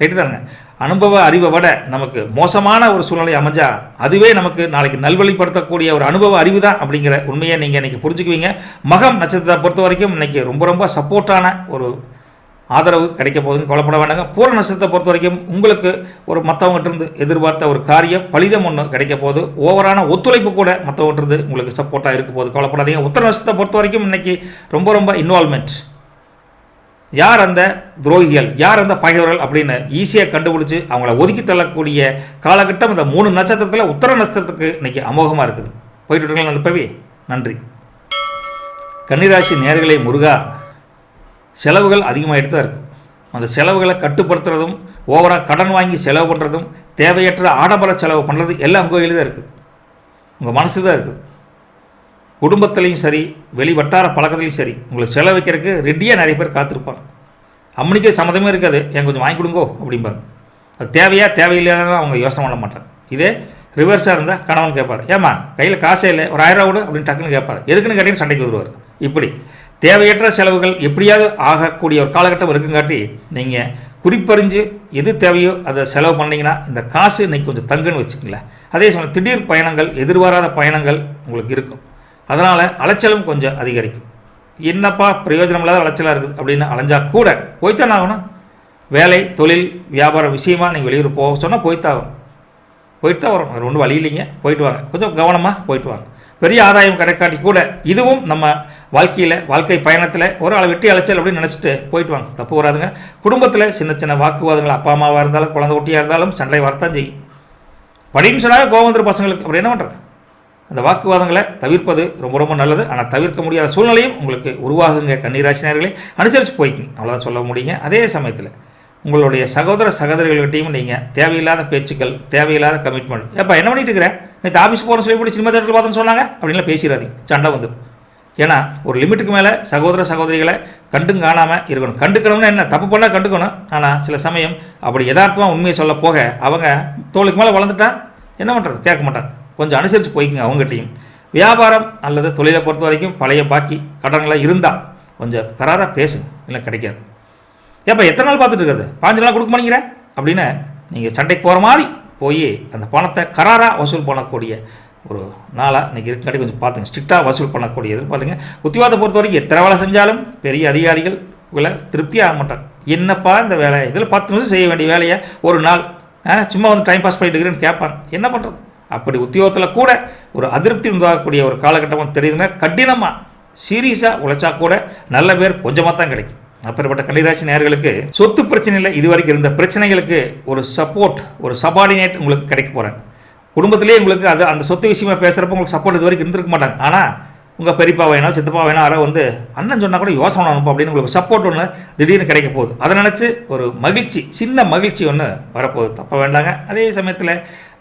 ரைட்டு தானுங்க? அனுபவ அறிவை விட நமக்கு மோசமான ஒரு சூழ்நிலை அமைஞ்சால் அதுவே நமக்கு நாளைக்கு நல்வழிப்படுத்தக்கூடிய ஒரு அனுபவ அறிவு தான் அப்படிங்கிற உண்மையை நீங்கள் இன்றைக்கி புரிஞ்சுக்குவீங்க. மகம் நட்சத்திரத்தை பொறுத்த வரைக்கும் இன்றைக்கி ரொம்ப ரொம்ப சப்போர்ட்டான ஒரு ஆதரவு கிடைக்க போகுதுன்னு கவலைப்பட வேண்டாங்க. பூர நட்சத்திரத்தை பொறுத்த வரைக்கும் உங்களுக்கு ஒரு மற்றவங்கிட்டிருந்து எதிர்பார்த்த ஒரு காரியம் பலிதம் ஒன்று கிடைக்க போகுது. ஓவரான ஒத்துழைப்பு கூட மற்றவங்கிட்டிருந்து உங்களுக்கு சப்போர்ட்டாக இருக்க போகுது, கவலைப்படாதீங்க. உத்தர நட்சத்திரத்தை பொறுத்த வரைக்கும் இன்றைக்கி ரொம்ப ரொம்ப இன்வால்மெண்ட், யார் அந்த துரோகிகள், யார் அந்த பகைவர்கள் அப்படின்னு ஈஸியாக கண்டுபிடிச்சி அவங்கள ஒதுக்கி தள்ளக்கூடிய காலகட்டம் இந்த 3 நட்சத்திரத்தில் உத்தர நட்சத்திரத்துக்கு இன்றைக்கி அமோகமாக இருக்குது. போயிட்டு இருக்கலாம் நண்பவே. நன்றி. கன்னிராசி நேயர்களே, முருகா செலவுகள் அதிகமாகிட்டு தான் இருக்கும். அந்த செலவுகளை கட்டுப்படுத்துறதும், ஓவராக கடன் வாங்கி செலவு பண்ணுறதும், தேவையற்ற ஆடம்பர செலவு பண்ணுறது எல்லாம் உங்கள் கையில் தான் இருக்குது, உங்கள் மனசு தான் இருக்குது. குடும்பத்துலேயும் சரி, வெளி வட்டார பழக்கத்துலையும் சரி, உங்களை செலவு வைக்கிறதுக்கு ரெடியாக நிறைய பேர் காத்திருப்பாங்க. அம்மனிக்கே சம்மதமே இருக்காது, என் கொஞ்சம் வாங்கி கொடுங்கோ அப்படிம்பாங்க. அது தேவையா தேவையில்லையானதான் அவங்க யோசனை பண்ண மாட்டாங்க. இதே ரிவர்ஸாக இருந்தால் கணவன் கேட்பார், ஏம்மா கையில் காசே இல்லை, ஒரு 1000 ரூபா கொடு அப்படின்னு டக்குன்னு கேட்பார். எதுக்குன்னு கேட்டீங்கன்னு சண்டைக்கு வருவார். இப்படி தேவையற்ற செலவுகள் எப்படியாவது ஆகக்கூடிய ஒரு காலகட்டம் இருக்குங்காட்டி நீங்கள் குறிப்பறிஞ்சு எது தேவையோ அதை செலவு பண்ணிங்கன்னா இந்த காசு இன்றைக்கி கொஞ்சம் தங்குன்னு வச்சுக்கங்களேன். அதே சமயம் திடீர் பயணங்கள், எதிர்பாராத பயணங்கள் உங்களுக்கு இருக்கும். அதனால் அலைச்சலும் கொஞ்சம் அதிகரிக்கும். என்னப்பா பிரயோஜனம் இல்லாத அலைச்சலாக இருக்குது அப்படின்னு அலைஞ்சால் கூட போய்த்தான் ஆகணும். வேலை தொழில் வியாபாரம் விஷயமாக நீங்கள் வெளியூர் போக சொன்னால் போய்த்தான் வரும். வேறு ஒன்றும் வழி இல்லைங்க, போயிட்டு வாங்க. கொஞ்சம் கவனமாக போயிட்டு வாங்க. பெரிய ஆதாயம் கிடைக்காட்டி கூட இதுவும் நம்ம வாழ்க்கை பயணத்தில் ஒரு ஆளை வெட்டி அலைச்சல் அப்படின்னு நினச்சிட்டு போயிட்டு வாங்க, தப்பு வராதுங்க. குடும்பத்தில் சின்ன சின்ன வாக்குவாதங்கள், அப்பா அம்மாவாக இருந்தாலும் குழந்தை குட்டியாக இருந்தாலும் சண்டை வரத்தான் செய்யும். படின்னு சொன்னாலும் கோவம் வந்துடும் பசங்களுக்கு. அப்படி என்ன பண்ணுறது? அந்த வாக்குவாதங்களை தவிர்ப்பது ரொம்ப ரொம்ப நல்லது. ஆனால் தவிர்க்க முடியாத சூழ்நிலையும் உங்களுக்கு உருவாகுங்க. கன்னிராசினியர்களை அனுசரித்து போய்க்குங்க, அவ்வளோதான் சொல்ல முடியுங்க. அதே சமயத்தில் உங்களுடைய சகோதர சகோதரிகள்கிட்டையும் நீங்கள் தேவையில்லாத பேச்சுக்கள், தேவையில்லாத கமிட்மெண்ட், ஏப்பா என்ன பண்ணிட்டு இருக்கிறேன், நேற்று ஆஃபீஸ் போகிற சொல்லி சினிமா தேட்டரில் பார்த்தோன்னு சொன்னாங்க அப்படின்லாம் பேசிடாதீங்க, சண்டை வந்துடும். ஏன்னா ஒரு லிமிட்டுக்கு மேலே சகோதர சகோதரிகளை கண்டும் காணாமல் இருக்கணும். கண்டுக்கணும்னா என்ன, தப்பு பண்ணால் கண்டுக்கணும். ஆனால் சில சமயம் அப்படி யதார்த்தமாக உண்மையை சொல்ல போக அவங்க தோளுக்கு மேலே வளர்ந்துட்டா என்ன பண்ணுறது, கேட்க மாட்டாங்க. கொஞ்சம் அனுசரித்து போய்க்குங்க அவங்ககிட்டையும். வியாபாரம் அல்லது தொழிலை பொறுத்த வரைக்கும் பழைய பாக்கி கடன்களை இருந்தால் கொஞ்சம் கராராக பேசுங்க, இல்லை கிடைக்காது. ஏப்பா எத்தனை நாள் பார்த்துட்டு இருக்கிறது, 5 நாள் கொடுக்க மாட்டேங்கிற அப்படின்னு நீங்கள் சண்டைக்கு போகிற மாதிரி போய் அந்த பணத்தை கராராக வசூல் பண்ணக்கூடிய ஒரு நாளாக இன்றைக்கி இருக்காட்டி கொஞ்சம் பார்த்துங்க. ஸ்ட்ரிக்டாக வசூல் பண்ணக்கூடிய எதிர்பார்த்துங்க. உத்தியோகத்தை பொறுத்த வரைக்கும் எத்தனை வேலை செஞ்சாலும் பெரிய அதிகாரிகள் உங்களை திருப்தியாக ஆக மாட்டாங்க. என்னப்பா இந்த வேலை, இதில் 10 நிமிஷம் செய்ய வேண்டிய வேலையை ஒரு நாள் சும்மா வந்து டைம் பாஸ் பண்ணிட்டு இருக்கிறேன்னு கேட்பாங்க. என்ன பண்ணுறது? அப்படி உத்தியோகத்தில் கூட ஒரு அதிருப்தி உண்டாகக்கூடிய ஒரு காலகட்டமாக தெரியுதுங்க. கடினமாக சீரியஸாக உழைச்சா கூட நல்ல பேர் கொஞ்சமாக தான் கிடைக்கும். அப்படிப்பட்ட கன்னிராசி நேயர்களுக்கு சொத்து பிரச்சனையில் இதுவரைக்கும் இருந்த பிரச்சனைகளுக்கு ஒரு சப்போர்ட், ஒரு சபார்டினேட் உங்களுக்கு கிடைக்க போகிறாங்க. குடும்பத்திலே உங்களுக்கு அது அந்த சொத்து விஷயமா பேசுகிறப்ப உங்களுக்கு சப்போர்ட் இது வரைக்கும் இருந்திருக்க மாட்டாங்க. ஆனால் உங்கள் பெரியப்பா வேணும், சித்தப்பா வேணும், யாரோ வந்து அண்ணன் சொன்னால் கூட யோசனை அனுப்போம் அப்படின்னு உங்களுக்கு சப்போர்ட் ஒன்று திடீர்னு கிடைக்க போகுது. அதை நினச்சி ஒரு மகிழ்ச்சி, சின்ன மகிழ்ச்சி ஒன்று வரப்போகுது. தப்ப வேண்டாங்க. அதே சமயத்தில்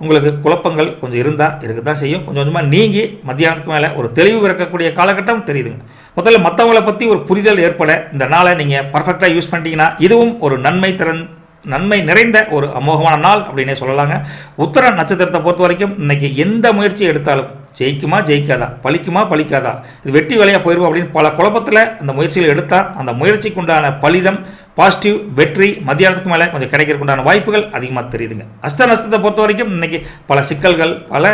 உங்களுக்கு குழப்பங்கள் கொஞ்சம் இருந்தால் இருக்க தான் செய்யும். கொஞ்சம் கொஞ்சமாக நீங்கி மத்தியானத்துக்கு மேலே ஒரு தெளிவு பிறக்கக்கூடிய காலகட்டம் தெரியுதுங்க. முதல்ல மற்றவங்களை பற்றி ஒரு புரிதல் ஏற்பட இந்த நாளை நீங்கள் பர்ஃபெக்டாக யூஸ் பண்ணிட்டீங்கன்னா இதுவும் ஒரு நன்மை நிறைந்த ஒரு அமோகமான நாள் அப்படின்னே சொல்லலாங்க. உத்தர நட்சத்திரத்தை பொறுத்த வரைக்கும் இன்றைக்கி எந்த முயற்சி எடுத்தாலும் ஜெயிக்குமா ஜெயிக்காதா, பலிக்குமா பலிக்காதா, இது வெற்றி வேலையாக போயிடுவோம் அப்படின்னு பல குழப்பத்தில் அந்த முயற்சிகள் எடுத்தால் அந்த முயற்சிக்கு உண்டான பலிதம், பாசிட்டிவ் வெற்றி மத்தியானத்துக்கு மேலே கொஞ்சம் கிடைக்கிறதுக்கு உண்டான வாய்ப்புகள் அதிகமாக தெரியுதுங்க. அஸ்த நட்சத்திரத்தை பொறுத்த வரைக்கும் இன்றைக்கி பல சிக்கல்கள், பல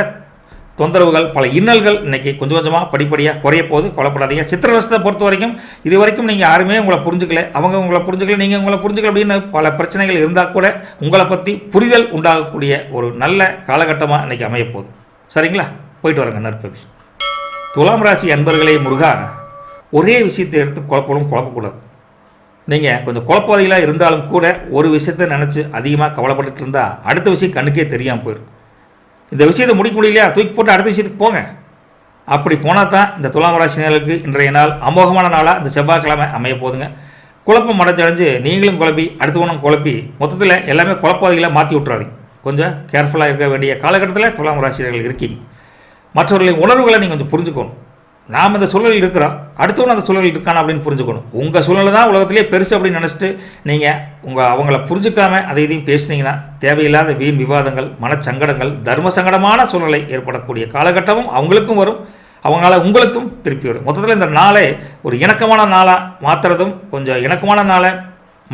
தொந்தரவுகள், பல இன்னல்கள் இன்றைக்கி கொஞ்சம் கொஞ்சமாக படிப்படியாக குறைய போது. கொலைப்படாதீங்க. சித்திர நட்சத்திரத்தை பொறுத்த வரைக்கும் இது வரைக்கும் நீங்கள் யாருமே உங்களை புரிஞ்சுக்கல, அவங்க உங்களை புரிஞ்சுக்கல, நீங்கள் உங்களை புரிஞ்சுக்கல அப்படின்னு பல பிரச்சனைகள் இருந்தால் கூட உங்களை பற்றி புரிதல் உண்டாகக்கூடிய ஒரு நல்ல காலகட்டமாக இன்றைக்கி அமையப்போகுது. சரிங்களா? போயிட்டு வரங்க. நற்பவி. துலாம் ராசி அன்பர்களே, முருகா, ஒரே விஷயத்தை எடுத்து குழப்பக்கூடாது. நீங்கள் கொஞ்சம் குழப்பவாதிகளாக இருந்தாலும் கூட ஒரு விஷயத்தை நினச்சி அதிகமாக கவலைப்பட்டுட்டு இருந்தால் அடுத்த விஷயம் கண்ணுக்கே தெரியாமல் போயிடும். இந்த விஷயத்தை முடிக்க முடியலையா, தூக்கி போட்டு அடுத்த விஷயத்துக்கு போங்க. அப்படி போனால் தான் இந்த துலாம் ராசினர்களுக்கு இன்றைய நாள் அமோகமான நாளாக இந்த செவ்வாய்க்கிழமை அமைய போதுங்க. குழப்பம் அடைஞ்சு நீங்களும் குழப்பி அடுத்தவனும் குழப்பி மொத்தத்தில் எல்லாமே குழப்பவாதிகளை மாற்றி விட்றாதீங்க. கொஞ்சம் கேர்ஃபுல்லாக இருக்க வேண்டிய காலகட்டத்தில் துலாம் ராசினர்கள் இருக்கீங்க. மற்றவர்களின் உணர்வுகளை நீங்கள் கொஞ்சம் புரிஞ்சுக்கணும். நாம் இந்த சூழலில் இருக்கிறோம், அடுத்தவன் அந்த சூழலில் இருக்கானா அப்படின்னு புரிஞ்சுக்கணும். உங்கள் சூழலை தான் உலகத்திலே பெருசு அப்படின்னு நினச்சிட்டு நீங்கள் அவங்கள புரிஞ்சுக்காமல் அதை இதையும் பேசுனீங்கன்னா தேவையில்லாத வீண் விவாதங்கள், மனச்சங்கடங்கள், தர்ம சங்கடமான சூழலை ஏற்படக்கூடிய காலகட்டமும் அவங்களுக்கும் வரும், அவங்களால உங்களுக்கும் திருப்பி வரும். மொத்தத்தில் இந்த நாளை ஒரு இணக்கமான நாளாக மாற்றுறதும் கொஞ்சம் இணக்கமான நாளை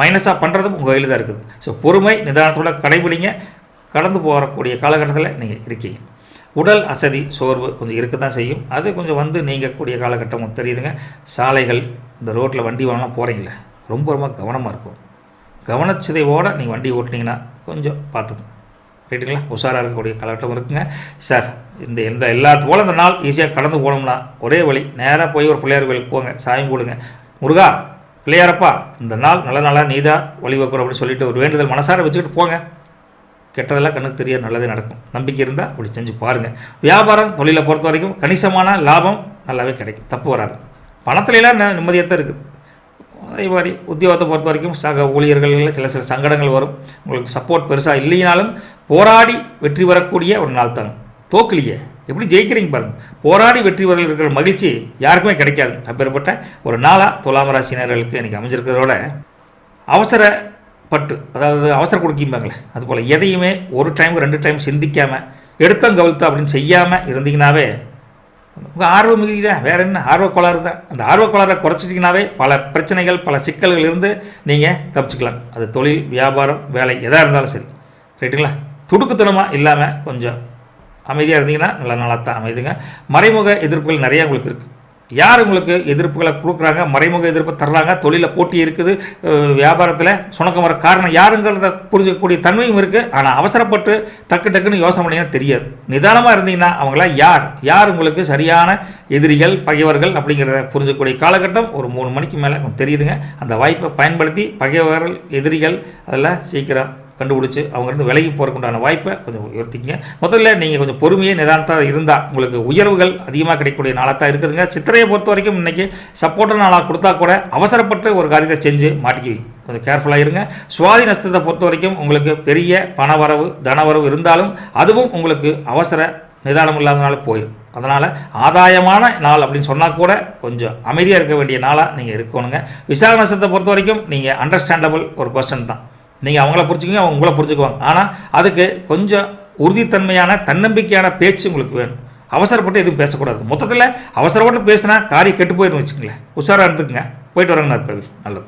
மைனஸாக பண்ணுறதும் உங்கள் கையில் தான் இருக்குது. ஸோ பொறுமை நிதானத்தோட கடைபிடிங்க. கடந்து போகக்கூடிய காலகட்டத்தில் நீங்கள் இருக்கீங்க. உடல் அசதி, சோர்வு கொஞ்சம் இருக்க தான் செய்யும். அது கொஞ்சம் வந்து நீங்கக்கூடிய காலகட்டமும் தெரியுதுங்க. சாலைகள், இந்த ரோட்டில் வண்டி வாங்கலாம் போகிறீங்களே, ரொம்ப ரொம்ப கவனமாக இருக்கும். கவனச்சிதைவோடு நீங்கள் வண்டி ஓட்டினீங்கன்னா கொஞ்சம் பார்த்துக்கணும். ரைட்டுங்களா? உஷாராக இருக்கக்கூடிய காலகட்டம் இருக்குங்க. சார் இந்த எல்லாத்து போல் இந்த நாள் ஈஸியாக கடந்து போனோம்னா ஒரே வழி, நேராக போய் ஒரு பிள்ளையார் கோயிலுக்கு போங்க, சாயம் போடுங்க. முருகா, பிள்ளையாரப்பா, இந்த நாள் நல்ல நாளாக நீதான் வழிவகுக்கிறோம் அப்படின்னு சொல்லிட்டு ஒரு வேண்டுதல் மனசார வச்சுக்கிட்டு போங்க. கெட்டதெல்லாம் கண்ணுக்கு தெரியாது, நல்லதே நடக்கும். நம்பிக்கை இருந்தால் அப்படி செஞ்சு பாருங்கள். வியாபாரம், தொழிலை பொறுத்த வரைக்கும் கணிசமான லாபம் நல்லாவே கிடைக்கும், தப்பு வராது. பணத்துலலாம் நிம்மதியாக தான் இருக்குது. அதே மாதிரி உத்தியோகத்தை பொறுத்த வரைக்கும் சக ஊழியர்களில் சில சங்கடங்கள் வரும். உங்களுக்கு சப்போர்ட் பெருசாக இல்லைனாலும் போராடி வெற்றி வரக்கூடிய ஒரு நாள் தாங்க. தோக்கலியே எப்படி ஜெயிக்கிறீங்க பாருங்கள். போராடி வெற்றி வர இருக்கிற மகிழ்ச்சி யாருக்குமே கிடைக்காது. அப்பேற்பட்ட ஒரு நாளாக துலாம் ராசினர்களுக்கு எனக்கு அமைஞ்சிருக்கிறதோட அதாவது அவசர கொடுக்கிம்பாங்களே, அதுபோல் எதையுமே ஒரு டைம் 2 டைம் சிந்திக்காமல் எடுத்தங்கவிழ்த்து அப்படின்னு செய்யாமல் இருந்தீங்கன்னாவே உங்கள் ஆர்வம் மிகுதிதான். வேறு என்ன, ஆர்வக்கோளாறு தான். அந்த ஆர்வக்கோளாறை குறைச்சிட்டிங்கனாவே பல பிரச்சனைகள், பல சிக்கல்கள் இருந்து நீங்கள் தப்பிச்சுக்கலாம். அது தொழில், வியாபாரம், வேலை எதாக இருந்தாலும் சரி. ரைட்டுங்களா? துடுக்குத்தனமாக இல்லாமல் கொஞ்சம் அமைதியாக இருந்தீங்கன்னா நல்ல நாளாக தான் அமைதுங்க. மறைமுக எதிர்ப்புகள் நிறையா உங்களுக்கு இருக்குது. யார் உங்களுக்கு எதிர்ப்புகளை கொடுக்குறாங்க, மறைமுக எதிர்ப்பு தர்றாங்க, தொழிலில் போட்டி இருக்குது, வியாபாரத்தில் சுணக்கம் வர காரணம் யாருங்கிறத புரிஞ்சக்கூடிய தன்மையும் இருக்குது. ஆனால் அவசரப்பட்டு டக்குன்னு யோசனை பண்ணிங்கன்னா தெரியாது. நிதானமாக இருந்தீங்கன்னா அவங்களாம் யார் உங்களுக்கு சரியான எதிரிகள், பகைவர்கள் அப்படிங்கிறத புரிஞ்சக்கூடிய காலகட்டம் ஒரு 3 மணிக்கு மேலே தெரியுதுங்க. அந்த வாய்ப்பை பயன்படுத்தி பகைவர்கள், எதிரிகள் அதெல்லாம் சீக்கிரம் கண்டுபிடிச்சி அவங்ககிட்ட விலகி போகிறதுக்குண்டான வாய்ப்பை கொஞ்சம் உயர்த்திங்க. முதல்ல நீங்கள் கொஞ்சம் பொறுமையே நிதானத்தாக இருந்தால் உங்களுக்கு உயர்வுகள் அதிகமாக கிடைக்கக்கூடிய நாளாக தான் இருக்குதுங்க. சித்திரையை பொறுத்த வரைக்கும் இன்றைக்கி சப்போர்ட்டான நாளாக கொடுத்தா கூட அவசரப்பட்டு ஒரு காரியத்தை செஞ்சு மாட்டிக்குவீங்க. கொஞ்சம் கேர்ஃபுல்லாக இருங்க. சுவாதி நட்சத்திரத்தை பொறுத்த வரைக்கும் உங்களுக்கு பெரிய பணவரவு, தனவரவு இருந்தாலும் அதுவும் உங்களுக்கு அவசர நிதானம் இல்லாதனால போயிடும். அதனால் ஆதாயமான நாள் அப்படின்னு சொன்னால் கூட கொஞ்சம் அமைதியாக இருக்க வேண்டிய நாளாக நீங்கள் இருக்கணுங்க. விசாக நட்சத்திரத்தை பொறுத்த வரைக்கும் நீங்கள் அண்டர்ஸ்டாண்டபிள் ஒரு பர்சன் தான். நீங்கள் அவங்கள புரிஞ்சுக்குங்க, அவங்க உங்களை புரிஞ்சுக்குவாங்க. ஆனால் அதுக்கு கொஞ்சம் உறுதித்தன்மையான, தன்னம்பிக்கையான பேச்சு உங்களுக்கு வேணும். அவசரப்பட்டு எதுவும் பேசக்கூடாது. மொத்தத்தில் அவசரப்பட்டு பேசினா காரியம் கெட்டு போயிடும் வச்சுக்கங்களேன். உஷாராக இருந்துக்குங்க. போயிட்டு வரங்க நற்பவி. நல்லது.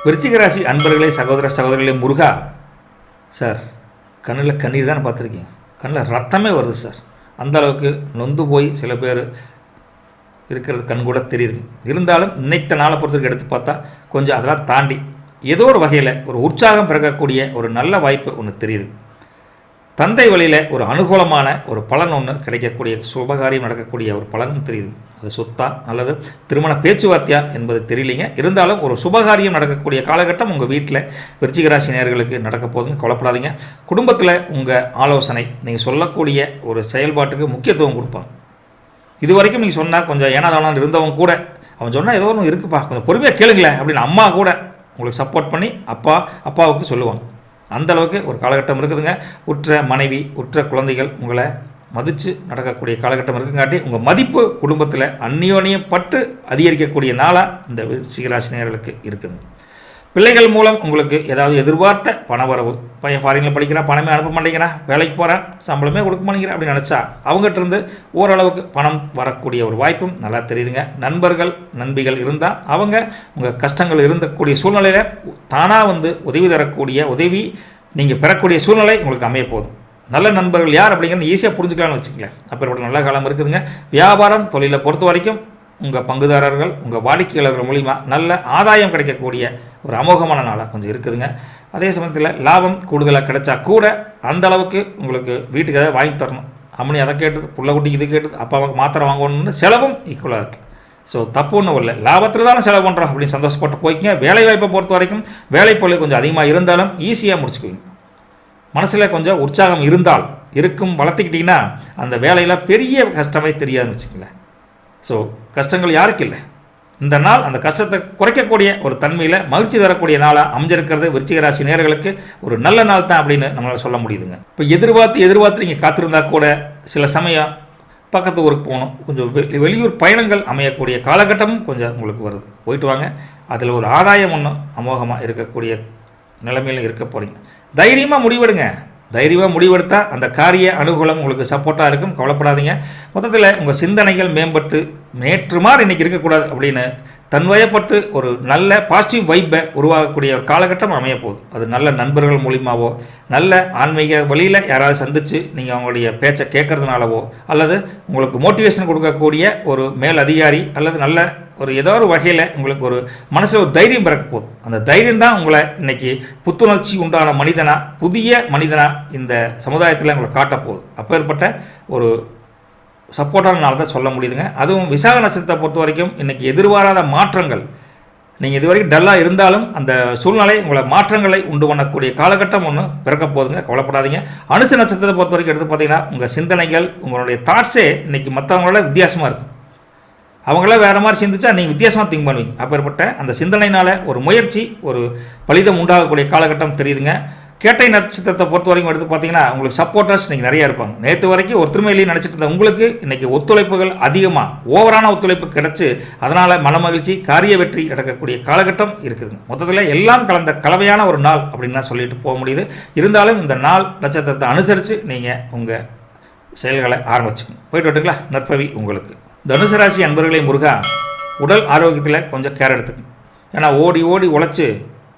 விருச்சிக ராசி அன்பர்களே, சகோதரர்களே, முருகா, சார் கண்ணில் கண்ணீர் தானே பார்த்துருக்கீங்க, கண்ணில் ரத்தமே வருது சார். அந்தளவுக்கு நொந்து போய் சில பேர் இருக்கிறது கண் கூட தெரியுது. இருந்தாலும் இன்னைக்கு நாளை பொறுத்தவரைக்கும் எடுத்து பார்த்தா கொஞ்சம் அதெல்லாம் தாண்டி ஏதோ ஒரு வகையில் ஒரு உற்சாகம் பிறக்கக்கூடிய ஒரு நல்ல வாய்ப்பு ஒன்று தெரியுது. தந்தை வழியில் ஒரு அனுகூலமான ஒரு பலன் ஒன்று கிடைக்கக்கூடிய, சுபகாரியம் நடக்கக்கூடிய ஒரு பலனும் தெரியுது. அது சொத்தா அல்லது திருமண பேச்சுவார்த்தையா என்பது தெரியலைங்க. இருந்தாலும் ஒரு சுபகாரியம் நடக்கக்கூடிய காலகட்டம் உங்கள் வீட்டில் விருச்சிக ராசி நேயர்களுக்கு நடக்க போதுங்க. கவலைப்படாதீங்க. குடும்பத்தில் உங்கள் ஆலோசனை, நீங்கள் சொல்லக்கூடிய ஒரு செயல்பாட்டுக்கு முக்கியத்துவம் கொடுப்பாங்க. இது வரைக்கும் நீங்கள் சொன்னால் கொஞ்சம் ஏனாதானம் இருந்தவங்க கூட அவன் சொன்னால் ஏதோ ஒன்று இருக்குப்பா, கொஞ்சம் பொறுமையாக கேளுங்களேன் அப்படின்னு அம்மா கூட உங்களுக்கு சப்போர்ட் பண்ணி அப்பாவுக்கு சொல்லுவாங்க. அந்தளவுக்கு ஒரு காலகட்டம் இருக்குதுங்க. உற்ற மனைவி, உற்ற குழந்தைகள் உங்களை மதித்து நடக்கக்கூடிய காலகட்டம் இருக்குங்காட்டி உங்கள் மதிப்பு குடும்பத்தில் அந்யோன்யம் பட்டு அதிகரிக்கக்கூடிய நாளாக இந்த விருச்சிக ராசி நேயர்களுக்கு இருக்குதுங்க. பிள்ளைகள் மூலம் உங்களுக்கு ஏதாவது எதிர்பார்த்த பணவரவு, பையன் ஃபாரினில் படிக்கிறான், பணமே அனுப்ப மாட்டேங்கிறான், வேலைக்கு போகிறான், சம்பளமே கொடுக்க மாட்டேங்கிறான் அப்படின்னு நினச்சா அவங்ககிட்ட இருந்து ஓரளவுக்கு பணம் வரக்கூடிய ஒரு வாய்ப்பும் நல்லா தெரியுதுங்க. நண்பர்கள் நண்பிகள் இருந்தால் அவங்க உங்கள் கஷ்டங்கள் இருந்தக்கூடிய சூழ்நிலையில் தானாக வந்து உதவி தரக்கூடிய, உதவி நீங்கள் பெறக்கூடிய சூழ்நிலை உங்களுக்கு அமைய போதும். நல்ல நண்பர்கள் யார் அப்படிங்கிறது ஈஸியாக புரிஞ்சுக்கலாம்னு வச்சுக்கலேன். அப்போ நல்ல காலம் இருக்குதுங்க. வியாபாரம் தொழிலை பொறுத்த வரைக்கும் உங்கள் பங்குதாரர்கள், உங்கள் வாடிக்கையாளர்கள் மூலிமா நல்ல ஆதாயம் கிடைக்கக்கூடிய ஒரு அமோகமான நாளாக கொஞ்சம் இருக்குதுங்க. அதே சமயத்தில் லாபம் கூடுதலாக கிடைச்சா கூட அந்த அளவுக்கு உங்களுக்கு வீட்டுக்கு எதாவது வாங்கி தரணும், அம்மனி அதை கேட்டது, புள்ள குட்டிக்கு இது கேட்டது, அப்பாவுக்கு மாத்திரை வாங்கணும்னு செலவும் ஈக்குவலாக இருக்குது. ஸோ தப்பு ஒன்றும் இல்லை, லாபத்தில் தானே செலவு பண்ணுறோம் அப்படின்னு சந்தோஷப்பட்டு போய்க்குங்க. வேலைவாய்ப்பை பொறுத்த வரைக்கும் வேலைப்பொருள் கொஞ்சம் அதிகமாக இருந்தாலும் ஈஸியாக முடிச்சுக்குவீங்க. மனசில் கொஞ்சம் உற்சாகம் இருந்தால் இருக்கும் வளர்த்துக்கிட்டிங்கன்னா அந்த வேலையில் பெரிய கஷ்டமே தெரியாதுன்னு வச்சுக்கங்களேன். ஸோ கஷ்டங்கள் யாருக்கு இல்லை. இந்த நாள் அந்த கஷ்டத்தை குறைக்கக்கூடிய ஒரு தன்மையில் மகிழ்ச்சி தரக்கூடிய நாளாக அமைஞ்சிருக்கிறது விருச்சிக ராசி நேயர்களுக்கு ஒரு நல்ல நாள் தான் அப்படின்னு நம்மளால் சொல்ல முடியுதுங்க. இப்போ எதிர்பார்த்து நீங்கள் காத்திருந்தா கூட சில சமயம் பக்கத்து ஊருக்கு போகணும், கொஞ்சம் வெளியூர் பயணங்கள் அமையக்கூடிய காலகட்டமும் கொஞ்சம் உங்களுக்கு வருது. போயிட்டு வாங்க. அதில் ஒரு ஆதாயம் ஒன்று அமோகமாக இருக்கக்கூடிய நிலைமையில் இருக்க போகிறீங்க. தைரியமாக முடிவெடுங்க. தைரியமாக முடிவெடுத்தால் அந்த காரிய அனுகூலம் உங்களுக்கு சப்போர்ட்டாக இருக்கும். கவலைப்படாதீங்க. மொத்தத்தில் உங்கள் சிந்தனைகள் மேம்பட்டு நேற்று மாதிரி இன்றைக்கி இருக்கக்கூடாது அப்படின்னு தன்வயப்பட்டு ஒரு நல்ல பாசிட்டிவ் வைப்பை உருவாகக்கூடிய ஒரு காலகட்டம் அமைய போகுது. அது நல்ல நண்பர்கள் மூலியமாகவோ, நல்ல ஆன்மீக வழியில் யாராவது சந்தித்து நீங்கள் அவங்களுடைய பேச்சை கேட்கறதுனாலவோ, அல்லது உங்களுக்கு மோட்டிவேஷன் கொடுக்கக்கூடிய ஒரு மேல் அதிகாரி அல்லது நல்ல ஒரு ஏதோ ஒரு வகையில் உங்களுக்கு ஒரு மனசில் ஒரு தைரியம் பிறக்க போகுது. அந்த தைரியம் தான் உங்களை இன்றைக்கி புத்துணர்ச்சி உண்டான மனிதனாக, புதிய மனிதனாக இந்த சமுதாயத்தில் உங்களை காட்டப்போகுது. அப்பேற்பட்ட ஒரு சப்போர்ட்டான நாள் தான் சொல்ல முடியுதுங்க. அதுவும் விசாக நட்சத்திரத்தை பொறுத்த வரைக்கும் இன்றைக்கி எதிர்பாராத மாற்றங்கள், நீங்கள் இது வரைக்கும் டல்லாக இருந்தாலும் அந்த சூழ்நிலை உங்களை மாற்றங்களை உண்டு பண்ணக்கூடிய காலகட்டம் ஒன்று பிறக்க போகுதுங்க. கவலைப்படாதீங்க. அனுச நட்சத்திரத்தை பொறுத்த வரைக்கும் எடுத்து பார்த்தீங்கன்னா உங்கள் சிந்தனைகள், உங்களுடைய தாட்ஸே இன்றைக்கி மற்றவங்களோட வித்தியாசமாக இருக்கும். அவங்களாம் வேறு மாதிரி சிந்திச்சா நீங்கள் வித்தியாசமாக திங்க் பண்ணுவீங்க. அப்பேற்பட்ட அந்த சிந்தனையினால் ஒரு முயற்சி, ஒரு பலிதம் உண்டாகக்கூடிய காலகட்டம் தெரியுதுங்க. கேட்டை நட்சத்திரத்தை பொறுத்த வரைக்கும் எடுத்து பார்த்தீங்கன்னா உங்களுக்கு சப்போர்ட்டர்ஸ் இன்றைக்கி நிறையா இருப்பாங்க. நேற்று வரைக்கும் ஒருத்தருமையிலேயே நினச்சிட்டு இருந்த உங்களுக்கு இன்றைக்கி ஒத்துழைப்புகள் அதிகமாக, ஓவரான ஒத்துழைப்பு கிடச்சி அதனால் மனமகிழ்ச்சி, காரிய வெற்றி நடக்கக்கூடிய காலகட்டம் இருக்குதுங்க. மொத்தத்தில் எல்லாம் கலந்த கலவையான ஒரு நாள் அப்படின்னு தான் சொல்லிட்டு போக முடியுது. இருந்தாலும் இந்த நாள் நட்சத்திரத்தை அனுசரித்து நீங்கள் உங்கள் செயல்களை ஆரம்பிச்சுங்க. போயிட்டு விட்டுங்களா. நற்பவி உங்களுக்கு. தனுசு ராசி அன்பர்களே, முருகா உடல் ஆரோக்கியத்தில் கொஞ்சம் கேர் எடுத்துக்கணும். ஏன்னா ஓடி ஓடி உழைச்சி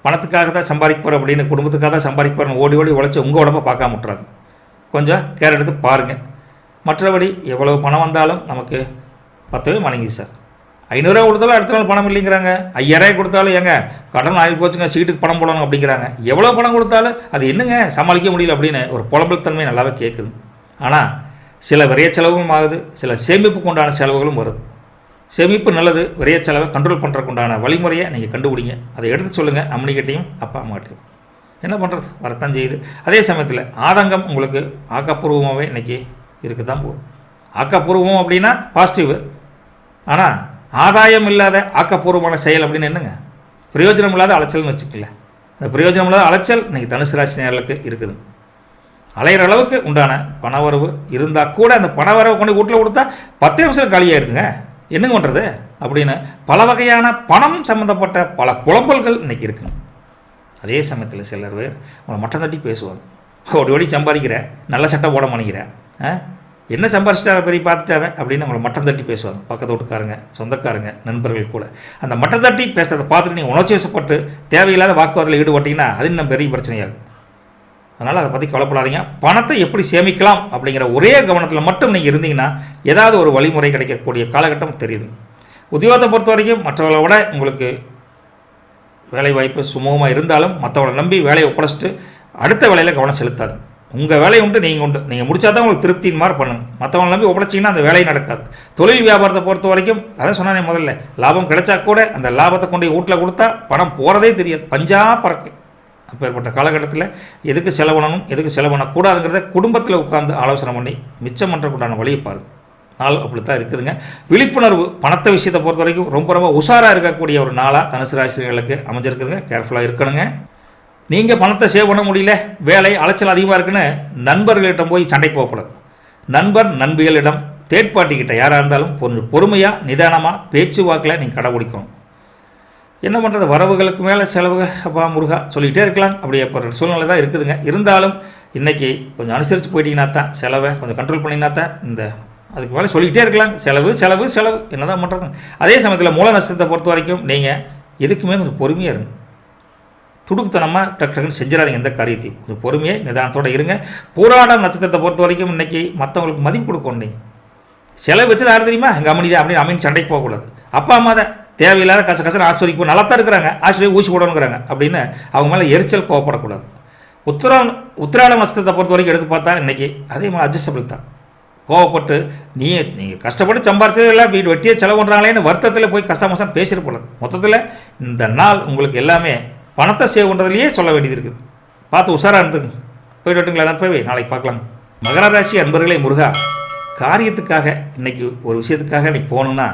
பணத்துக்காக தான் சம்பாதிக்க போகிறோம் அப்படின்னு, குடும்பத்துக்காக தான் சம்பாதிக்க போகிறோம் ஓடி ஓடி உழைச்சி உங்கள் உடம்பை பார்க்காம விட்டுறாது. கொஞ்சம் கேர் எடுத்து பாருங்கள். மற்றபடி எவ்வளவு பணம் வந்தாலும் நமக்கு பத்தவே மணங்கி சார். 500 ரூபா கொடுத்தாலும் அடுத்த நாள் பணம் இல்லைங்கிறாங்க. 5000 கொடுத்தாலும் ஏங்க கடன் ஆகி போச்சுங்க, சீட்டுக்கு பணம் போடணும் அப்படிங்கிறாங்க. எவ்வளோ பணம் கொடுத்தாலும் அது என்னங்க சமாளிக்க முடியல அப்படின்னு ஒரு புலம்பல் தன்மை நல்லாவே கேட்குது. ஆனால் சில விரைய செலவும் ஆகுது, சில சேமிப்புக்கு உண்டான செலவுகளும் வருது. சேமிப்பு நல்லது, விரைய செலவை கண்ட்ரோல் பண்ணுறதுக்கு உண்டான வழிமுறையை நீங்கள் கண்டுபிடிங்க. அதை எடுத்து சொல்லுங்கள் அம்மனிக்கிட்டையும் அப்பா அம்மாட்டையும். என்ன பண்ணுறது, வரத்தான் செய்யுது. அதே சமயத்தில் ஆதங்கம் உங்களுக்கு ஆக்கப்பூர்வமாகவே இன்றைக்கி இருக்க தான் போகும். ஆக்கப்பூர்வம் அப்படின்னா பாசிட்டிவ். ஆனால் ஆதாயம் இல்லாத ஆக்கப்பூர்வமான செயல் அப்படின்னு என்னங்க, பிரயோஜனம் இல்லாத அலைச்சல்னு வச்சுக்கல. இந்த பிரயோஜனம் இல்லாத அலைச்சல் இன்றைக்கி தனுசு ராசி நேயர்களுக்கு இருக்குது. அலையிற அளவுக்கு உண்டான பணவரவு இருந்தால் கூட அந்த பணவரவு கொண்டு வீட்டில் கொடுத்தா 10 நிமிஷம் காலியாகிடுதுங்க, என்னங்க பண்ணுறது அப்படின்னு பல வகையான பணம் சம்மந்தப்பட்ட பல புலம்பல்கள் இன்றைக்கி இருக்குங்க. அதே சமயத்தில் சிலர் பேர் உங்களை மட்டம் தட்டி பேசுவாங்க. ஓடி ஓடி சம்பாதிக்கிற, நல்ல சட்டை போட மாட்டேங்கிற, என்ன சம்பாதிச்சிட்டார பெரிய பார்த்துட்டாவே அப்படின்னு உங்களை மட்டம் தட்டி பேசுவாங்க. பக்கத்து வீட்டுக்காரங்க, சொந்தக்காரங்க, நண்பர்கள் கூட. அந்த மட்டம் தட்டி பேசுகிறத பார்த்துட்டு நீங்கள் உணர்ச்சி வசப்பட்டு தேவையில்லாத வாக்குவாதத்தில் ஈடுபட்டிங்கன்னா அது இன்னும் பெரிய பிரச்சனையாகும். அதனால் அதை பற்றி கவலைப்படாதீங்க. பணத்தை எப்படி சேமிக்கலாம் அப்படிங்கிற ஒரே கவனத்தில் மட்டும் நீங்கள் இருந்தீங்கன்னா ஏதாவது ஒரு வழிமுறை கிடைக்கக்கூடிய காலகட்டம் தெரியுது. உத்தியோகத்தை பொறுத்த வரைக்கும் மற்றவர்களை விட உங்களுக்கு வேலை வாய்ப்பு சுமூகமாக இருந்தாலும் மற்றவங்களை நம்பி வேலையை ஒப்படைச்சிட்டு அடுத்த வேலையில் கவனம் செலுத்தாது. உங்கள் வேலை உண்டு, நீங்கள் உண்டு, நீங்கள் முடிச்சா தான் உங்களுக்கு திருப்தியின் மாதிரி பண்ணுங்க. மற்றவங்களை நம்பி ஒப்படைச்சிங்கன்னா அந்த வேலையும் நடக்காது. தொழில் வியாபாரத்தை பொறுத்த வரைக்கும் அதான் சொன்னானே முதல்ல, லாபம் கிடைச்சா கூட அந்த லாபத்தை கொண்டு வீட்டில் கொடுத்தா பணம் போகிறதே தெரியாது, பஞ்சா பறக்கு. அப்பேற்பட்ட காலகட்டத்தில் எதுக்கு செலவு பண்ணணும், எதுக்கு செலவு பண்ணக்கூடாதுங்கிறத குடும்பத்தில் உட்கார்ந்து ஆலோசனை பண்ணி மிச்சம் பண்ணுறதுக்குண்டான வழியை பாருங்க. நாள் அப்படி தான் இருக்குதுங்க. விழிப்புணர்வு பணத்தை விஷயத்தை பொறுத்த வரைக்கும் ரொம்ப ரொம்ப உஷாராக இருக்கக்கூடிய ஒரு நாளாக தனுசு ராசிகளுக்கு அமைஞ்சிருக்குதுங்க. கேர்ஃபுல்லாக இருக்கணுங்க. நீங்கள் பணத்தை சேவ் பண்ண முடியல, வேலை அலைச்சல் அதிகமாக இருக்குன்னு நண்பர்களிட்ட போய் சண்டைக்கு போகக்கூடாது. நண்பர் நண்பிகளிடம் தேர்ட் பார்ட்டிக்கிட்ட யாராக இருந்தாலும் கொஞ்சம் பொறுமையாக நிதானமாக பேச்சுவாக்கில் நீங்கள் கடைபிடிக்கணும். என்ன பண்ணுறது, வரவுகளுக்கு மேலே செலவுகள் அப்பா முருகா சொல்லிகிட்டே இருக்கலாம். அப்படி ஏற்படுற சூழ்நிலை தான் இருக்குதுங்க. இருந்தாலும் இன்றைக்கி கொஞ்சம் அனுசரித்து போயிட்டீங்கன்னா தான், செலவை கொஞ்சம் கண்ட்ரோல் பண்ணிங்கன்னா தான், இந்த அதுக்கு மேலே சொல்லிக்கிட்டே இருக்கலாம். செலவு செலவு செலவு என்ன தான் பண்ணுறது. அதே சமயத்தில் மூல நட்சத்திரத்தை பொறுத்த வரைக்கும் நீங்கள் எதுக்குமே கொஞ்சம் பொறுமையாக இருங்க. துடுக்குத்தனமாக டக்கு டக்குன்னு செஞ்சிடாதீங்க எந்த காரியத்தையும். கொஞ்சம் பொறுமையாக நிதானத்தோடு இருங்க. பூராடம் நட்சத்திரத்தை பொறுத்த வரைக்கும் இன்றைக்கி மற்றவங்களுக்கு மதிப்பு கொடுக்கணும். நீங்கள் செலவு வச்சது யார் தெரியுமா, எங்கள் அம்மனி அப்படின்னு அம்மன் சண்டைக்கு போகக்கூடாது. அப்பா அம்மா தான் தேவையில்லாத கச ஆஸ்பத்திரிக்கு போய் நல்லா தான் இருக்கிறாங்க, ஆஸ்பத்திரி ஊசி போடணுங்கிறாங்க அப்படின்னு அவங்க மேலே எரிச்சல் கோவப்படக்கூடாது. உத்திராடம் நட்சத்திரத்தை பொறுத்த வரைக்கும் எடுத்து பார்த்தா இன்றைக்கி அதே மாதிரி அட்ஜஸ்டபிள் தான். கோவப்பட்டு நீங்கள் கஷ்டப்பட்டு சம்பாரிச்சது எல்லாம் வீட்டு வெட்டியே செலவு பண்ணுறாங்களேன்னு வருத்தத்தில் போய் கஷ்டம் பேசிட்டு போகலாம். மொத்தத்தில் இந்த நாள் உங்களுக்கு எல்லாமே பணத்தை சேவ் பண்ணுறதுலையே சொல்ல வேண்டியது இருக்குது. பார்த்து உஷாராக இருந்துங்க. போய்ட்டு வரட்டுங்களா, நான் போய் நாளைக்கு பார்க்கலாம். மகர ராசி அன்பர்களே, முருகா காரியத்துக்காக இன்றைக்கி ஒரு விஷயத்துக்காக இன்றைக்கி போகணுன்னா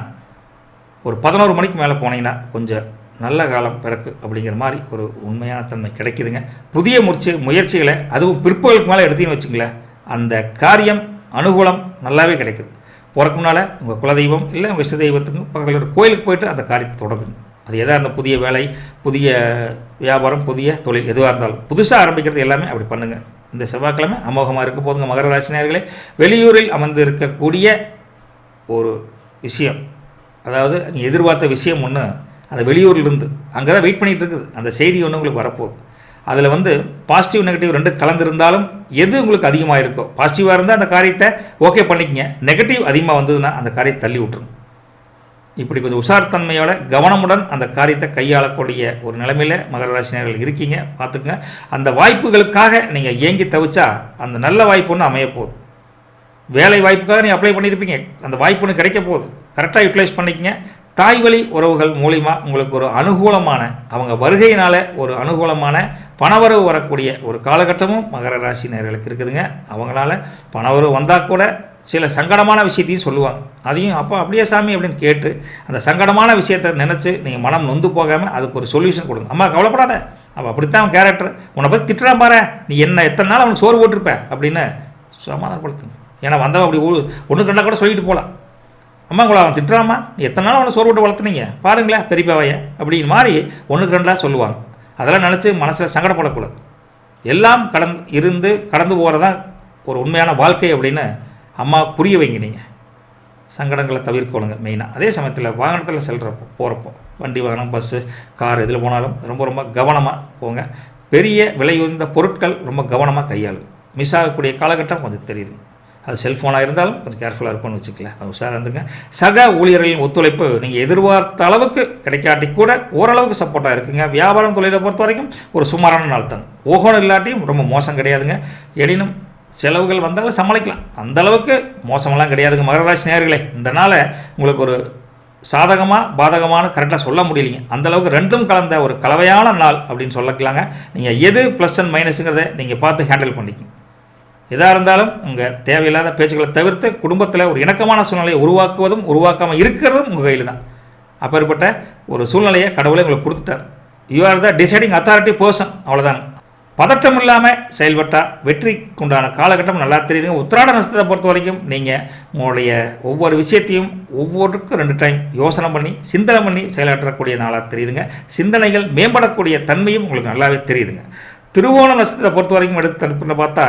ஒரு 11 மணிக்கு மேலே போனீங்கன்னா கொஞ்சம் நல்ல காலம் பிறக்கு அப்படிங்கிற மாதிரி ஒரு உண்மையான தன்மை கிடைக்குதுங்க. புதிய முயற்சிகளை அதுவும் பிற்பகலுக்கு மேலே எடுத்தீங்கன்னு வச்சுங்களேன், அந்த காரியம் அனுகூலம் நல்லாவே கிடைக்குது. போகிறக்கு முன்னால் உங்கள் குலதெய்வம் இல்லை உங்கள் இஷ்ட தெய்வத்துக்கு பக்கத்தில் ஒரு கோயிலுக்கு போய்ட்டு அந்த காரியத்தை தொடங்குங்க. அது எதாக இருந்தால் புதிய வேலை, புதிய வியாபாரம், புதிய தொழில் எதுவாக இருந்தாலும் புதுசாக ஆரம்பிக்கிறது எல்லாமே அப்படி பண்ணுங்கள். இந்த செவ்வாய்க்கிழமை அமோகமாக இருக்க போதுங்க. மகர ராசினியர்களே, வெளியூரில் அமர்ந்து இருக்கக்கூடிய ஒரு விஷயம், அதாவது நீங்கள் எதிர்பார்த்த விஷயம் ஒன்று அந்த வெளியூர்லேருந்து அங்கே தான் வெயிட் பண்ணிகிட்டு இருக்குது, அந்த செய்தி ஒன்று உங்களுக்கு வரப்போகுது. அதில் பாசிட்டிவ் நெகட்டிவ் ரெண்டு கலந்துருந்தாலும் எது உங்களுக்கு அதிகமாக இருக்கோ, பாசிட்டிவாக இருந்தால் அந்த காரியத்தை ஓகே பண்ணிக்கங்க, நெகட்டிவ் அதிகமாக வந்ததுன்னா அந்த காரியத்தை தள்ளி விட்டுருங்க. இப்படி கொஞ்சம் உஷார்த்தன்மையோட கவனமுடன் அந்த காரியத்தை கையாளக்கூடிய ஒரு நிலைமையில் மகர ராசினியர்கள் இருக்கீங்க. பார்த்துக்குங்க. அந்த வாய்ப்புகளுக்காக நீங்கள் ஏங்கி தவிச்சா அந்த நல்ல வாய்ப்பு ஒன்று அமைய போகுது. வேலை வாய்ப்புக்காக நீங்கள் அப்ளை பண்ணியிருப்பீங்க, அந்த வாய்ப்பு ஒன்று கிடைக்க போகுது. கரெக்டாக யூட்டிலைஸ் பண்ணிக்கங்க. தாய் வழி உறவுகள் மூலிமா உங்களுக்கு ஒரு அனுகூலமான, அவங்க வருகையினால் ஒரு அனுகூலமான பணவரவு வரக்கூடிய ஒரு காலகட்டமும் மகர ராசி நேயர்களுக்கு இருக்குதுங்க. அவங்களால பணவரவு வந்தால் கூட சில சங்கடமான விஷயத்தையும் சொல்லுவாங்க. அதையும் அப்போ அப்படியே சாமி அப்படின்னு கேட்டு அந்த சங்கடமான விஷயத்தை நினச்சி நீங்கள் மனம் நொந்து போகாமல் அதுக்கு ஒரு சொல்யூஷன் கொடுங்க. அம்மா கவலைப்படாத, அவள் அப்படித்தான் கேரக்டர், உன்னை பற்றி திட்டுறான் பாரு, நீ என்ன எத்தனை நாள் அவனுக்கு சோறு போட்டிருப்ப அப்படின்னு சமாதானப்படுத்துங்க. ஏன்னா வந்தவன் அப்படி ஒன்று ரெண்டாக கூட சொல்லிட்டு போகலாம். அம்மா கூட அவன் திட்டுறாமா, நீ எத்தனை நாள் அவனை சோறு போட்டு வளர்த்துனீங்க பாருங்களேன் பெரியப்பாவைய அப்படின்னு மாதிரி ஒன்றுக்கு ரெண்டாக சொல்லுவாங்க. அதெல்லாம் நினச்சி மனசில் சங்கடப்படக்கூடாது. எல்லாம் கடந்து போகிறதான் ஒரு உண்மையான வாழ்க்கை அப்படின்னு அம்மா புரிய வைங்க. நீங்கள் சங்கடங்களை தவிர்க்கணுங்க மெயினாக. அதே சமயத்தில் வாகனத்தில் செல்கிறப்போ போகிறப்போ வண்டி வாகனம், பஸ்ஸு, கார் எதில் போனாலும் ரொம்ப கவனமாக போங்க. பெரிய விலையுயர்ந்த பொருட்கள் ரொம்ப கவனமாக கையாளும். மிஸ் ஆகக்கூடிய காலகட்டம் கொஞ்சம் தெரியுது. அது செல்ஃபோனாக இருந்தாலும் கொஞ்சம் கேர்ஃபுல்லாக இருக்கும்னு வச்சுக்கலாம். உஷாராக இருந்துங்க. சக ஊழியர்களின் ஒத்துழைப்பு நீங்கள் எதிர்பார்த்த அளவுக்கு கிடைக்காட்டி கூட ஓரளவுக்கு சப்போர்ட்டாக இருக்குங்க. வியாபாரம் தொழிலை பொறுத்த வரைக்கும் ஒரு சுமாரான நாள் தான். ஓகோனம் இல்லாட்டியும் ரொம்ப மோசம் கிடையாதுங்க. எனினும் செலவுகள் வந்தாலும் சமாளிக்கலாம், அந்தளவுக்கு மோசமெல்லாம் கிடையாதுங்க. மகர ராசி நேயர்களே, இந்த நாளை உங்களுக்கு ஒரு சாதகமாக பாதகமான கரெக்டாக சொல்ல முடியலைங்க. அந்தளவுக்கு ரெண்டும் கலந்த ஒரு கலவையான நாள் அப்படின்னு சொல்லக்கலாங்க. நீங்கள் எது ப்ளஸ் அண்ட் மைனஸுங்கிறத நீங்கள் பார்த்து ஹேண்டில் பண்ணிக்கங்க. எதாக இருந்தாலும் உங்கள் தேவையில்லாத பேச்சுக்களை தவிர்த்து குடும்பத்தில் ஒரு இணக்கமான சூழ்நிலையை உருவாக்குவதும் உருவாக்காமல் இருக்கிறதும் உங்கள் கையில் தான். அப்பேற்பட்ட ஒரு சூழ்நிலையை கடவுளை உங்களுக்கு கொடுத்துட்டார். You are the deciding authority person, அவ்வளோதான். பதட்டம் இல்லாமல் செயல்பட்டால் வெற்றிக்குண்டான காலகட்டம் நல்லா தெரியுதுங்க. உத்திராட நட்சத்திரத்தை பொறுத்த வரைக்கும் நீங்கள் உங்களுடைய ஒவ்வொரு விஷயத்தையும் ஒவ்வொருக்கும் 2 டைம் யோசனை பண்ணி சிந்தனை பண்ணி செயலாற்றக்கூடிய நாளாக தெரியுதுங்க. சிந்தனைகள் மேம்படக்கூடிய தன்மையும் உங்களுக்கு நல்லாவே தெரியுதுங்க. திருவோண நட்சத்திரத்தை பொறுத்த வரைக்கும் எடுத்து பார்த்தா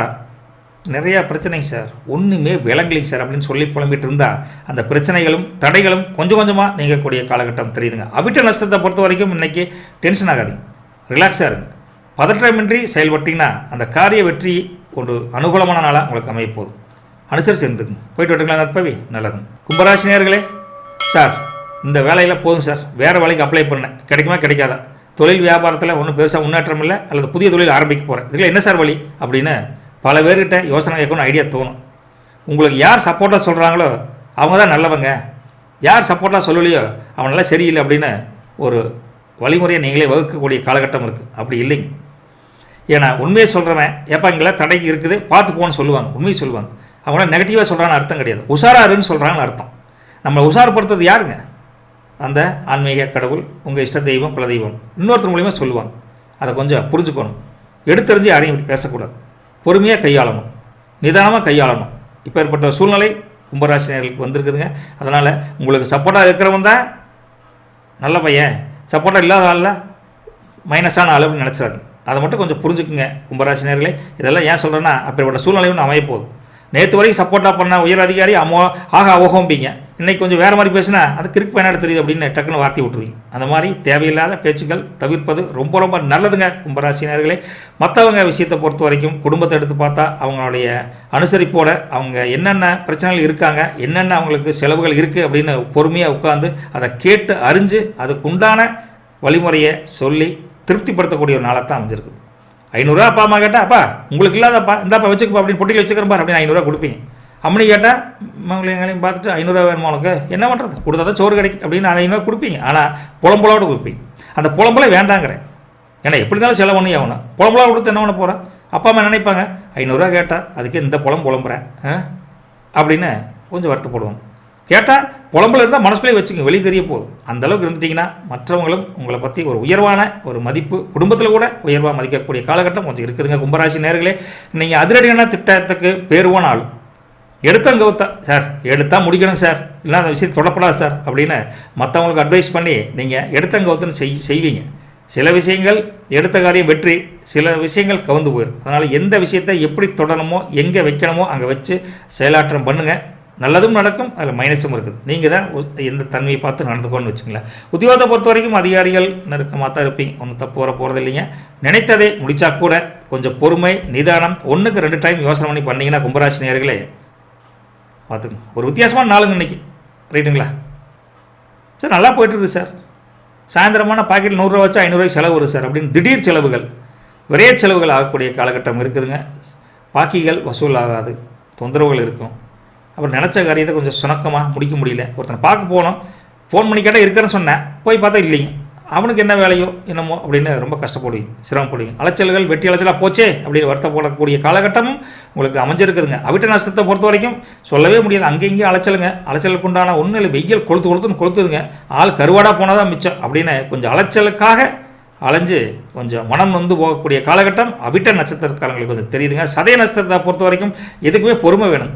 நிறையா பிரச்சனைங்க சார், ஒன்றுமே விளங்கலைங்க சார் அப்படின்னு சொல்லி புலம்பிட்டு இருந்தால் அந்த பிரச்சனைகளும் தடைகளும் கொஞ்சம் கொஞ்சமாக நீங்கக்கூடிய காலகட்டம் தெரியுதுங்க. அவிட்ட நட்சத்திரத்தை பொறுத்த வரைக்கும் இன்றைக்கி டென்ஷன் ஆகாதீங்க, ரிலாக்ஸாக இருங்க. பதற்றமின்றி செயல்பட்டிங்கன்னா அந்த காரிய வெற்றி ஒரு அனுகூலமான நாளாக உங்களுக்கு அமைய போதும். அனுசரித்து இருந்துக்குங்க. போயிட்டு வரட்டுங்களா நற்பவி? நல்லது. கும்பராசி நேயர்களே, சார் இந்த வேலையில் போதும் சார், வேறு வேலைக்கு அப்ளை பண்ணேன், கிடைக்குமா கிடைக்காதா, தொழில் வியாபாரத்தில் ஒன்றும் பெருசாக முன்னேற்றம் இல்லை, அல்லது புதிய தொழில் ஆரம்பிக்க போகிறேன், இதில் என்ன சார் வழி அப்படின்னு பல பேர்கிட்ட யோசனை கேட்கணும்னு ஐடியா தோணும். உங்களுக்கு யார் சப்போர்ட்டாக சொல்கிறாங்களோ அவங்க தான் நல்லவங்க, யார் சப்போர்ட்டாக சொல்லலையோ அவனெல்லாம் சரியில்லை அப்படின்னு ஒரு வழிமுறையை நீங்களே வகுக்கக்கூடிய காலகட்டம் இருக்குது. அப்படி இல்லைங்க. ஏன்னா உண்மையை சொல்கிறவன் எப்போ இங்கெல்லாம் தடை இருக்குது பார்த்து போன்னு சொல்லுவாங்க, உண்மையை சொல்லுவாங்க. அவங்களாம் நெகட்டிவாக சொல்கிறான்னு அர்த்தம் கிடையாது, உஷாராருன்னு சொல்கிறாங்கன்னு அர்த்தம். நம்மளை உஷாரப்படுத்துறது யாருங்க? அந்த ஆன்மீக கடவுள், உங்கள் இஷ்ட தெய்வம், குல தெய்வம், இன்னொருத்தர் மூலிமா சொல்லுவாங்க. அதை கொஞ்சம் புரிஞ்சுக்கணும். எடுத்தறிஞ்சு யாரையும் பேசக்கூடாது, பொறுமையாக கையாளணும், நிதானமாக கையாளணும். இப்போ ஏற்பட்ட சூழ்நிலை கும்பராசினியர்களுக்கு வந்திருக்குதுங்க. அதனால் உங்களுக்கு சப்போர்ட்டாக இருக்கிறவன் தான் நல்ல பையன், சப்போர்ட்டாக இல்லாத ஆளில் மைனஸான அளவுன்னு நினச்சிடாது. அதை மட்டும் கொஞ்சம் புரிஞ்சுக்குங்க கும்பராசினியர்களே. இதெல்லாம் ஏன் சொல்கிறேன்னா, அப்படிப்பட்ட சூழ்நிலை ஒன்று அமைய போகுது. நேற்று வரைக்கும் சப்போர்ட்டாக பண்ண உயர் அதிகாரி ஆக ஓகோம்பிங்க, இன்றைக்கி கொஞ்சம் வேறு மாதிரி பேசினா அது கிறுக்கு பயனாடு தெரியுது அப்படின்னு டக்குன்னு வார்த்தை விட்டுருவீங்க. அந்த மாதிரி தேவையில்லாத பேச்சுக்கள் தவிர்ப்பது ரொம்ப ரொம்ப நல்லதுங்க கும்பராசினியர்களே. மற்றவங்க விஷயத்தை பொறுத்த வரைக்கும் குடும்பத்தை எடுத்து பார்த்தா அவங்களுடைய அனுசரிப்போட அவங்க என்னென்ன பிரச்சனைகள் இருக்காங்க, என்னென்ன அவங்களுக்கு செலவுகள் இருக்குது அப்படின்னு பொறுமையாக உட்காந்து அதை கேட்டு அறிஞ்சு அதுக்குண்டான வழிமுறையை சொல்லி திருப்திப்படுத்தக்கூடிய ஒரு நாளாக தான் அமைஞ்சிருக்குது. 500 அப்பா அம்மா கேட்டால், அப்பா உங்களுக்கு இல்லாதப்பா இந்தாப்பா வச்சுக்கப்பா அப்படின்னு பொட்டியில் வச்சுக்கிறப்பா அப்படின்னு 500 கொடுப்பீங்க. அம்மனி கேட்டால் எங்களையும் பார்த்துட்டு 500 வேணுமா உனக்கு, என்ன பண்ணுறது, கொடுத்தா தான் சோறு கிடைக்கும் அப்படின்னு அந்த 500 கொடுப்பீங்க. ஆனால் புலம்புலோடு கொடுப்பீங்க. அந்த புலம்புல வேண்டாங்கிறேன். ஏன்னா எப்படி இருந்தாலும் செலவு பண்ணி ஆகணும். புலம்புலோடு கொடுத்து என்ன பண்ண போகிறேன்? அப்பா அம்மா நினைப்பாங்க, 500 கேட்டால் அதுக்கு இந்த புலம்புறேன் அப்படின்னு கொஞ்சம் வருத்தப்படுவாங்க. கேட்டால் புலம்புல இருந்தால் மனசுலேயே வச்சுங்க, வெளியே தெரிய போகுது. அந்தளவுக்கு இருந்துட்டிங்கன்னா மற்றவங்களும் உங்களை பற்றி ஒரு உயர்வான ஒரு மதிப்பு, குடும்பத்தில் கூட உயர்வாக மதிக்கக்கூடிய காலகட்டம் கொஞ்சம் இருக்குதுங்க கும்பராசி நேயர்களே. நீங்கள் அதிரடியான திட்டத்துக்கு பேருவான ஆள், எடுத்தங்கவுத்தா சார், எடுத்தால் முடிக்கணும் சார், இல்லை அந்த விஷயத்தை தொடப்படாது சார் அப்படின்னு மற்றவங்களுக்கு அட்வைஸ் பண்ணி நீங்கள் எடுத்தங்கவுத்துன்னு செய்வீங்க. சில விஷயங்கள் எடுத்த காரியம் வெற்றி, சில விஷயங்கள் கவுந்து போயிடும். அதனால் எந்த விஷயத்தை எப்படி தொடரணுமோ, எங்கே வைக்கணுமோ அங்கே வச்சு செயலாற்றம் பண்ணுங்கள். நல்லதும் நடக்கும், அதில் மைனஸும் இருக்குது. நீங்கள் தான் எந்த தன்மையை பார்த்து நடந்துக்கோன்னு வச்சுங்களேன். உத்தியோகத்தை பொறுத்த வரைக்கும் அதிகாரிகள் நெருக்கமாக தான் இருப்பீங்க, ஒன்றும் தப்பு வர போகிறது இல்லைங்க. நினைத்ததை முடித்தா கூட கொஞ்சம் பொறுமை, நிதானம், 1க்கு 2 டைம் யோசனை பண்ணி பண்ணிங்கன்னா கும்பராசி நேயர்களே பார்த்துங்க, ஒரு வித்தியாசமான நாளுங்க இன்றைக்கி. ரைட்டுங்களா சார்? நல்லா போய்ட்டுருக்கு சார். சாயந்தரமான பாக்கெட்டில் 100 ரூபா வச்சா 500 செலவு வருது சார் அப்படின்னு திடீர் செலவுகள், விரைய செலவுகள் ஆகக்கூடிய காலகட்டம் இருக்குதுங்க. பாக்கிகள் வசூல் ஆகாது, தொந்தரவுகள் இருக்கும். அப்புறம் நினச்ச காரியத்தை கொஞ்சம் சுணக்கமாக முடிக்க முடியல. ஒருத்தனை பார்க்க போனோம், ஃபோன் பண்ணி கேட்டால் இருக்கிறேன்னு சொன்னேன், போய் பார்த்தா இல்லைங்க, அவனுக்கு என்ன வேலையோ என்னமோ அப்படின்னு ரொம்ப கஷ்டப்படுவீங்க, சிரமப்படுவீங்க. அலைச்சல்கள் வெட்டி அலைச்சலாக போச்சே அப்படின்னு வருத்தப்படக்கூடிய காலகட்டமும் உங்களுக்கு அமைஞ்சிருக்குதுங்க. அவிட்ட நஷ்டத்தை பொறுத்த வரைக்கும் சொல்லவே முடியாது, அங்கே இங்கேயும் அலைச்சலுங்க. அலைச்சலுக்கு உண்டான ஒன்றும் இல்லை, வெயில் கொளுத்துதுங்க, ஆள் கருவாடாக போனால் தான் மிச்சம் அப்படின்னு கொஞ்சம் அலைச்சலுக்காக அலைஞ்சு கொஞ்சம் மனம் வந்து போகக்கூடிய காலகட்டம் அவிட்ட நட்சத்திரக்காரங்களுக்கு கொஞ்சம் தெரியுதுங்க. சதய நட்சத்திரத்தை பொறுத்த வரைக்கும் எதுக்குமே பொறுமை வேணும்.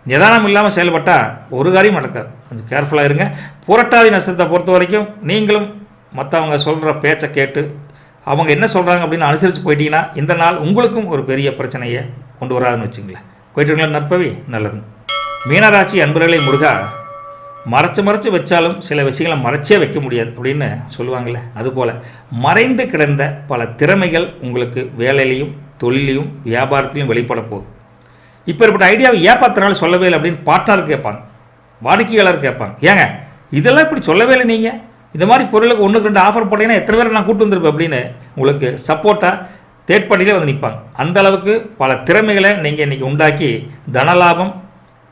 நிதானம் இல்லாமல் செயல்பட்டால் ஒரு காரியம் நடக்காது, கொஞ்சம் கேர்ஃபுல்லாக இருங்க. புரட்டாதி நட்சத்திரத்தை பொறுத்த வரைக்கும் நீங்களும் மற்றவங்க சொல்கிற பேச்சை கேட்டு அவங்க என்ன சொல்கிறாங்க அப்படின்னு அனுசரித்து போயிட்டீங்கன்னா இந்த நாள் உங்களுக்கும் ஒரு பெரிய பிரச்சனையை கொண்டு வராதுன்னு வச்சுங்களேன். போயிட்டுங்களா நற்பவி? நல்லது. மீனராசி அன்பர்களை முருகா, மறைச்சு வச்சாலும் சில விஷயங்களை மறைச்சே வைக்க முடியாது அப்படின்னு சொல்லுவாங்கள்ல, அதுபோல் மறைந்து கிடந்த பல திறமைகள் உங்களுக்கு வேலையிலையும் தொழிலையும் வியாபாரத்திலையும் வெளிப்பட போகுது. இப்போ ஏற்பட்ட ஐடியாவை ஏப்பாத்தினாலும் சொல்லவே இல்லை அப்படின்னு பார்ட்னர் கேட்பாங்க, வாடிக்கையாளர் கேட்பாங்க, ஏங்க இதெல்லாம் இப்படி சொல்லவே இல்லை, நீங்கள் இந்த மாதிரி பொருளுக்கு 1க்கு 2 ஆஃபர் போட்டீங்கன்னா எத்தனை பேரை நான் கூட்டு வந்திருப்பேன் அப்படின்னு உங்களுக்கு சப்போர்ட்டாக தேர்ட் பார்ட்டிலே வந்து நிற்பாங்க. அந்த அளவுக்கு பல திறமைகளை நீங்கள் இன்றைக்கி உண்டாக்கி தனலாபம்,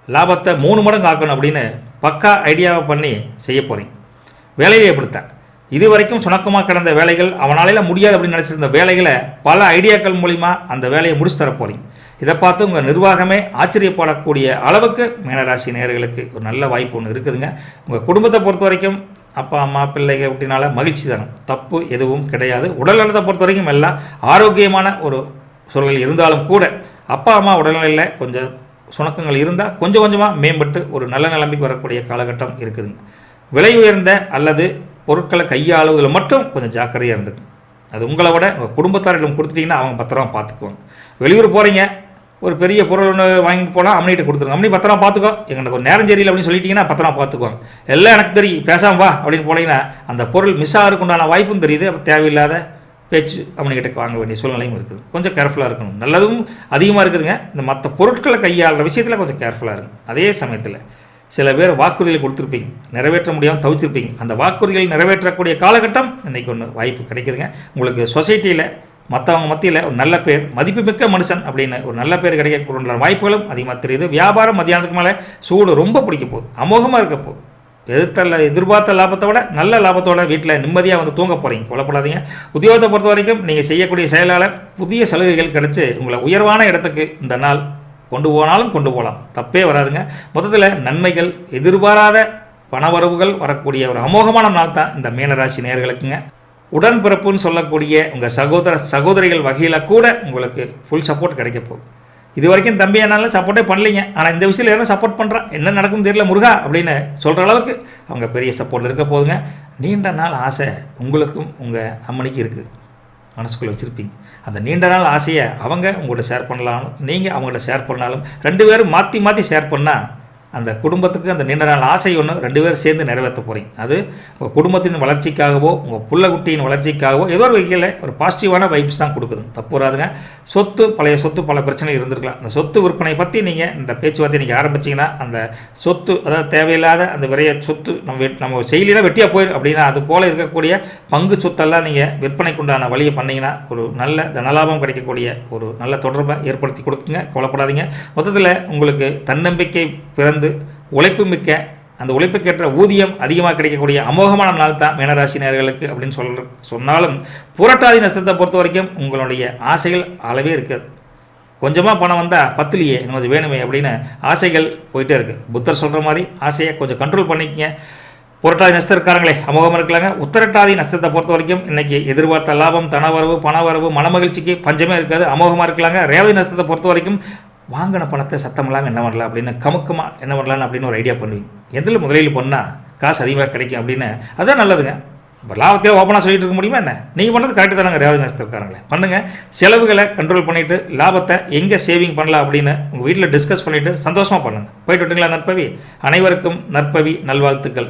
லாபத்தை 3 மடங்கு ஆக்கணும் அப்படின்னு பக்கா ஐடியாவை பண்ணி செய்ய போகிறீங்க. வேலையை ஏற்படுத்தேன் இது வரைக்கும் சுணக்கமாக கிடந்த வேலைகள், அவனால முடியாது அப்படின்னு நினச்சிருந்த வேலைகளை பல ஐடியாக்கள் மூலிமா அந்த வேலையை முடிச்சு தர போகிறீங்க. இதை பார்த்து உங்கள் நிர்வாகமே ஆச்சரியப்படக்கூடிய அளவுக்கு மீனராசி நேயர்களுக்கு ஒரு நல்ல வாய்ப்பு ஒன்று இருக்குதுங்க. உங்கள் குடும்பத்தை பொறுத்த வரைக்கும் அப்பா அம்மா பிள்ளைகள் அப்படின்னால மகிழ்ச்சி தானம், தப்பு எதுவும் கிடையாது. உடல் நலத்தை பொறுத்த வரைக்கும் எல்லாம் ஆரோக்கியமான ஒரு சூழல் இருந்தாலும் கூட அப்பா அம்மா உடல்நிலையில் கொஞ்சம் சுணக்கங்கள் இருந்தால் கொஞ்சம் கொஞ்சமாக மேம்பட்டு ஒரு நல்ல நிலைமைக்கு வரக்கூடிய காலகட்டம் இருக்குதுங்க. விலை உயர்ந்த அல்லது பொருட்களை கையாளுவதில் மட்டும் கொஞ்சம் ஜாக்கிரதையாக இருந்துக்கும். அது உங்களை விட உங்கள் குடும்பத்தாரிடம் கொடுத்துட்டிங்கன்னா அவங்க பத்திரமா பார்த்துக்குவாங்க. வெளியூர் போகிறீங்க, ஒரு பெரிய பொருள் ஒன்று வாங்கிட்டு போனால் அம்மனிகிட்ட கொடுத்துருங்க, அம்மனி பத்திரமா பார்த்துக்கோ, எங்களுக்கு ஒரு நேரம் சரியில்லை அப்படின்னு சொல்லிட்டீங்கன்னா பத்திரமா பார்த்துக்குவாங்க. எல்லாம் எனக்கு தெரியும் பேசாமல் வா அப்படின்னு போனீங்கன்னா அந்த பொருள் மிஸ் ஆகிறதுக்கு உண்டான வாய்ப்பும் தெரியுது. அப்போ தேவையில்லாத பேச்சு அவங்ககிட்ட வாங்க வேண்டிய சூழ்நிலையும் இருக்குது. கொஞ்சம் கேர்ஃபுல்லாக இருக்கணும். நல்லதும் அதிகமாக இருக்குதுங்க. இந்த மற்ற பொருட்களை கையாளுற விஷயத்தில் கொஞ்சம் கேர்ஃபுல்லாக இருக்கும். அதே சமயத்தில் சில பேர் வாக்குறுதிகளை கொடுத்துருப்பீங்க, நிறைவேற்ற முடியாமல் தவிச்சிருப்பீங்க. அந்த வாக்குறுதிகளை நிறைவேற்றக்கூடிய காலகட்டம் இன்றைக்கி ஒன்று வாய்ப்பு கிடைக்குதுங்க. உங்களுக்கு சொசைட்டியில் மற்றவங்க மத்தியில் ஒரு நல்ல பேர், மதிப்புமிக்க மனுஷன் அப்படின்னு ஒரு நல்ல பேர் கிடைக்கக்கூடிய வாய்ப்புகளும் அதிகமாக தெரியுது. வியாபாரம் மத்தியானத்துக்கு மேலே சூடு ரொம்ப பிடிக்க போகுது, அமோகமாக இருக்க போகுது. எதிர்பார்த்த லாபத்தை விட நல்ல லாபத்தோட வீட்டில் நிம்மதியாக வந்து தூங்க போகிறீங்க, கொல்லப்படாதீங்க. உத்தியோகத்தை பொறுத்த வரைக்கும் நீங்கள் செய்யக்கூடிய செயலால் புதிய சலுகைகள் கிடச்சி உங்களை உயர்வான இடத்துக்கு இந்த நாள் கொண்டு போகலாம், தப்பே வராதுங்க. மொத்தத்தில் நன்மைகள், எதிர்பாராத பணவரவுகள் வரக்கூடிய ஒரு அமோகமான நாள் தான் இந்த மீனராசி நேயர்களுக்குங்க. உடன்பிறப்புன்னு சொல்லக்கூடிய உங்கள் சகோதரிகள் வகையில் கூட உங்களுக்கு ஃபுல் சப்போர்ட் கிடைக்க போகுது. இது வரைக்கும் தம்பி என்னால் சப்போர்ட்டே பண்ணலைங்க, ஆனால் இந்த விஷயத்தில் யாரும் சப்போர்ட் பண்ணுறான், என்ன நடக்கும் தெரியல முருகா அப்படின்னு சொல்கிற அளவுக்கு அவங்க பெரிய சப்போர்ட் இருக்க போகுதுங்க. நீண்ட நாள் ஆசை உங்களுக்கும் உங்கள் அம்மனிக்கு இருக்குது, மனசுக்குள்ளே வச்சுருப்பீங்க. அந்த நீண்ட நாள் ஆசையை அவங்க உங்கள்கிட்ட ஷேர் பண்ணலாம், நீங்கள் அவங்கள்ட்ட ஷேர் பண்ணாலும் 2 பேரும் மாற்றி ஷேர் பண்ணால் அந்த குடும்பத்துக்கு அந்த நீண்ட நாள் ஆசை ஒன்று 2 பேரும் சேர்ந்து நிறைவேற்ற போகிறீங்க. அது உங்கள் குடும்பத்தின் வளர்ச்சிக்காகவோ உங்கள் புள்ளக்குட்டியின் வளர்ச்சிக்காகவோ ஏதோ ஒரு வகையில் ஒரு பாசிட்டிவான வைப்ஸ் தான் கொடுக்குது, தப்பு வராதுங்க. பழைய சொத்து பல பிரச்சனை இருந்திருக்கலாம். அந்த சொத்து விற்பனை பற்றி நீங்கள் இந்த பேச்சுவார்த்தை நீங்கள் ஆரம்பிச்சிங்கன்னா அந்த சொத்து, அதாவது தேவையில்லாத அந்த விரைய சொத்து நம்ம செயலியில் வெட்டியாக போயிடும் அப்படின்னா அது போல் இருக்கக்கூடிய பங்கு சொத்தெல்லாம் நீங்கள் விற்பனைக்குண்டான வழியை பண்ணிங்கன்னா ஒரு நல்ல தனலாபம் கிடைக்கக்கூடிய ஒரு நல்ல தொடர்பை ஏற்படுத்தி கொடுக்குங்க, கொல்லப்படாதீங்க. மொத்தத்தில் உங்களுக்கு தன்னம்பிக்கை பிறந்து உழைப்பு மிக்க, அந்த உழைப்புக்கேற்ற ஊதியம் அதிகமாக கிடைக்கக்கூடிய அமோகமான நாள் தான் மீனராசி நேயர்களுக்கு அப்படின்னு சொன்னாலும் புரட்டாதி நட்சத்திரத்தை பொறுத்த வரைக்கும் உங்களுடைய ஆசைகள் அளவே இருக்காது. கொஞ்சமாக பணம் வந்தால் பத்துலையே கொஞ்சம் வேணுமே அப்படின்னு ஆசைகள் போயிட்டே இருக்குது. புத்தர் சொல்கிற மாதிரி ஆசையை கொஞ்சம் கண்ட்ரோல் பண்ணிக்கங்க. புரட்டாதி நட்சத்திரக்காரங்களே அமோகமாக இருக்கலாங்க. உத்திரட்டாதி நட்சத்திரத்தை பொறுத்த வரைக்கும் இன்றைக்கி எதிர்பார்த்த லாபம், தனவரவு, பணவரவு, மனமகிழ்ச்சிக்கு பஞ்சமே இருக்காது, அமோகமாக இருக்கலாங்க. ரேவதி நட்சத்திரத்தை பொறுத்த வரைக்கும் வாங்கின பணத்தை சத்தம் இல்லாமல் என்ன பண்ணலாம் அப்படின்னு கமுக்கமாக என்ன பண்ணலான்னு அப்படின்னு ஒரு ஐடியா பண்ணுவீங்க. எதில் முதலீடு பண்ணால் காசு அதிகமாக கிடைக்கும் அப்படின்னு, அதுதான் நல்லதுங்க. இப்போ லாபத்தையே ஓப்பனாக சொல்லிட்டு இருக்க முடியுமா என்ன? நீங்கள் பண்ணுறது கரெக்டு தானங்க. ரேவதி நட்சத்திரக்காரங்களே பண்ணுங்கள். செலவுகளை கண்ட்ரோல் பண்ணிவிட்டு லாபத்தை எங்கே சேவிங் பண்ணலாம் அப்படின்னு உங்கள் வீட்டில் டிஸ்கஸ் பண்ணிவிட்டு சந்தோஷமாக பண்ணுங்கள். போயிட்டு விட்டுங்களா நற்பவி. அனைவருக்கும் நற்பவி நல்வாழ்த்துக்கள்.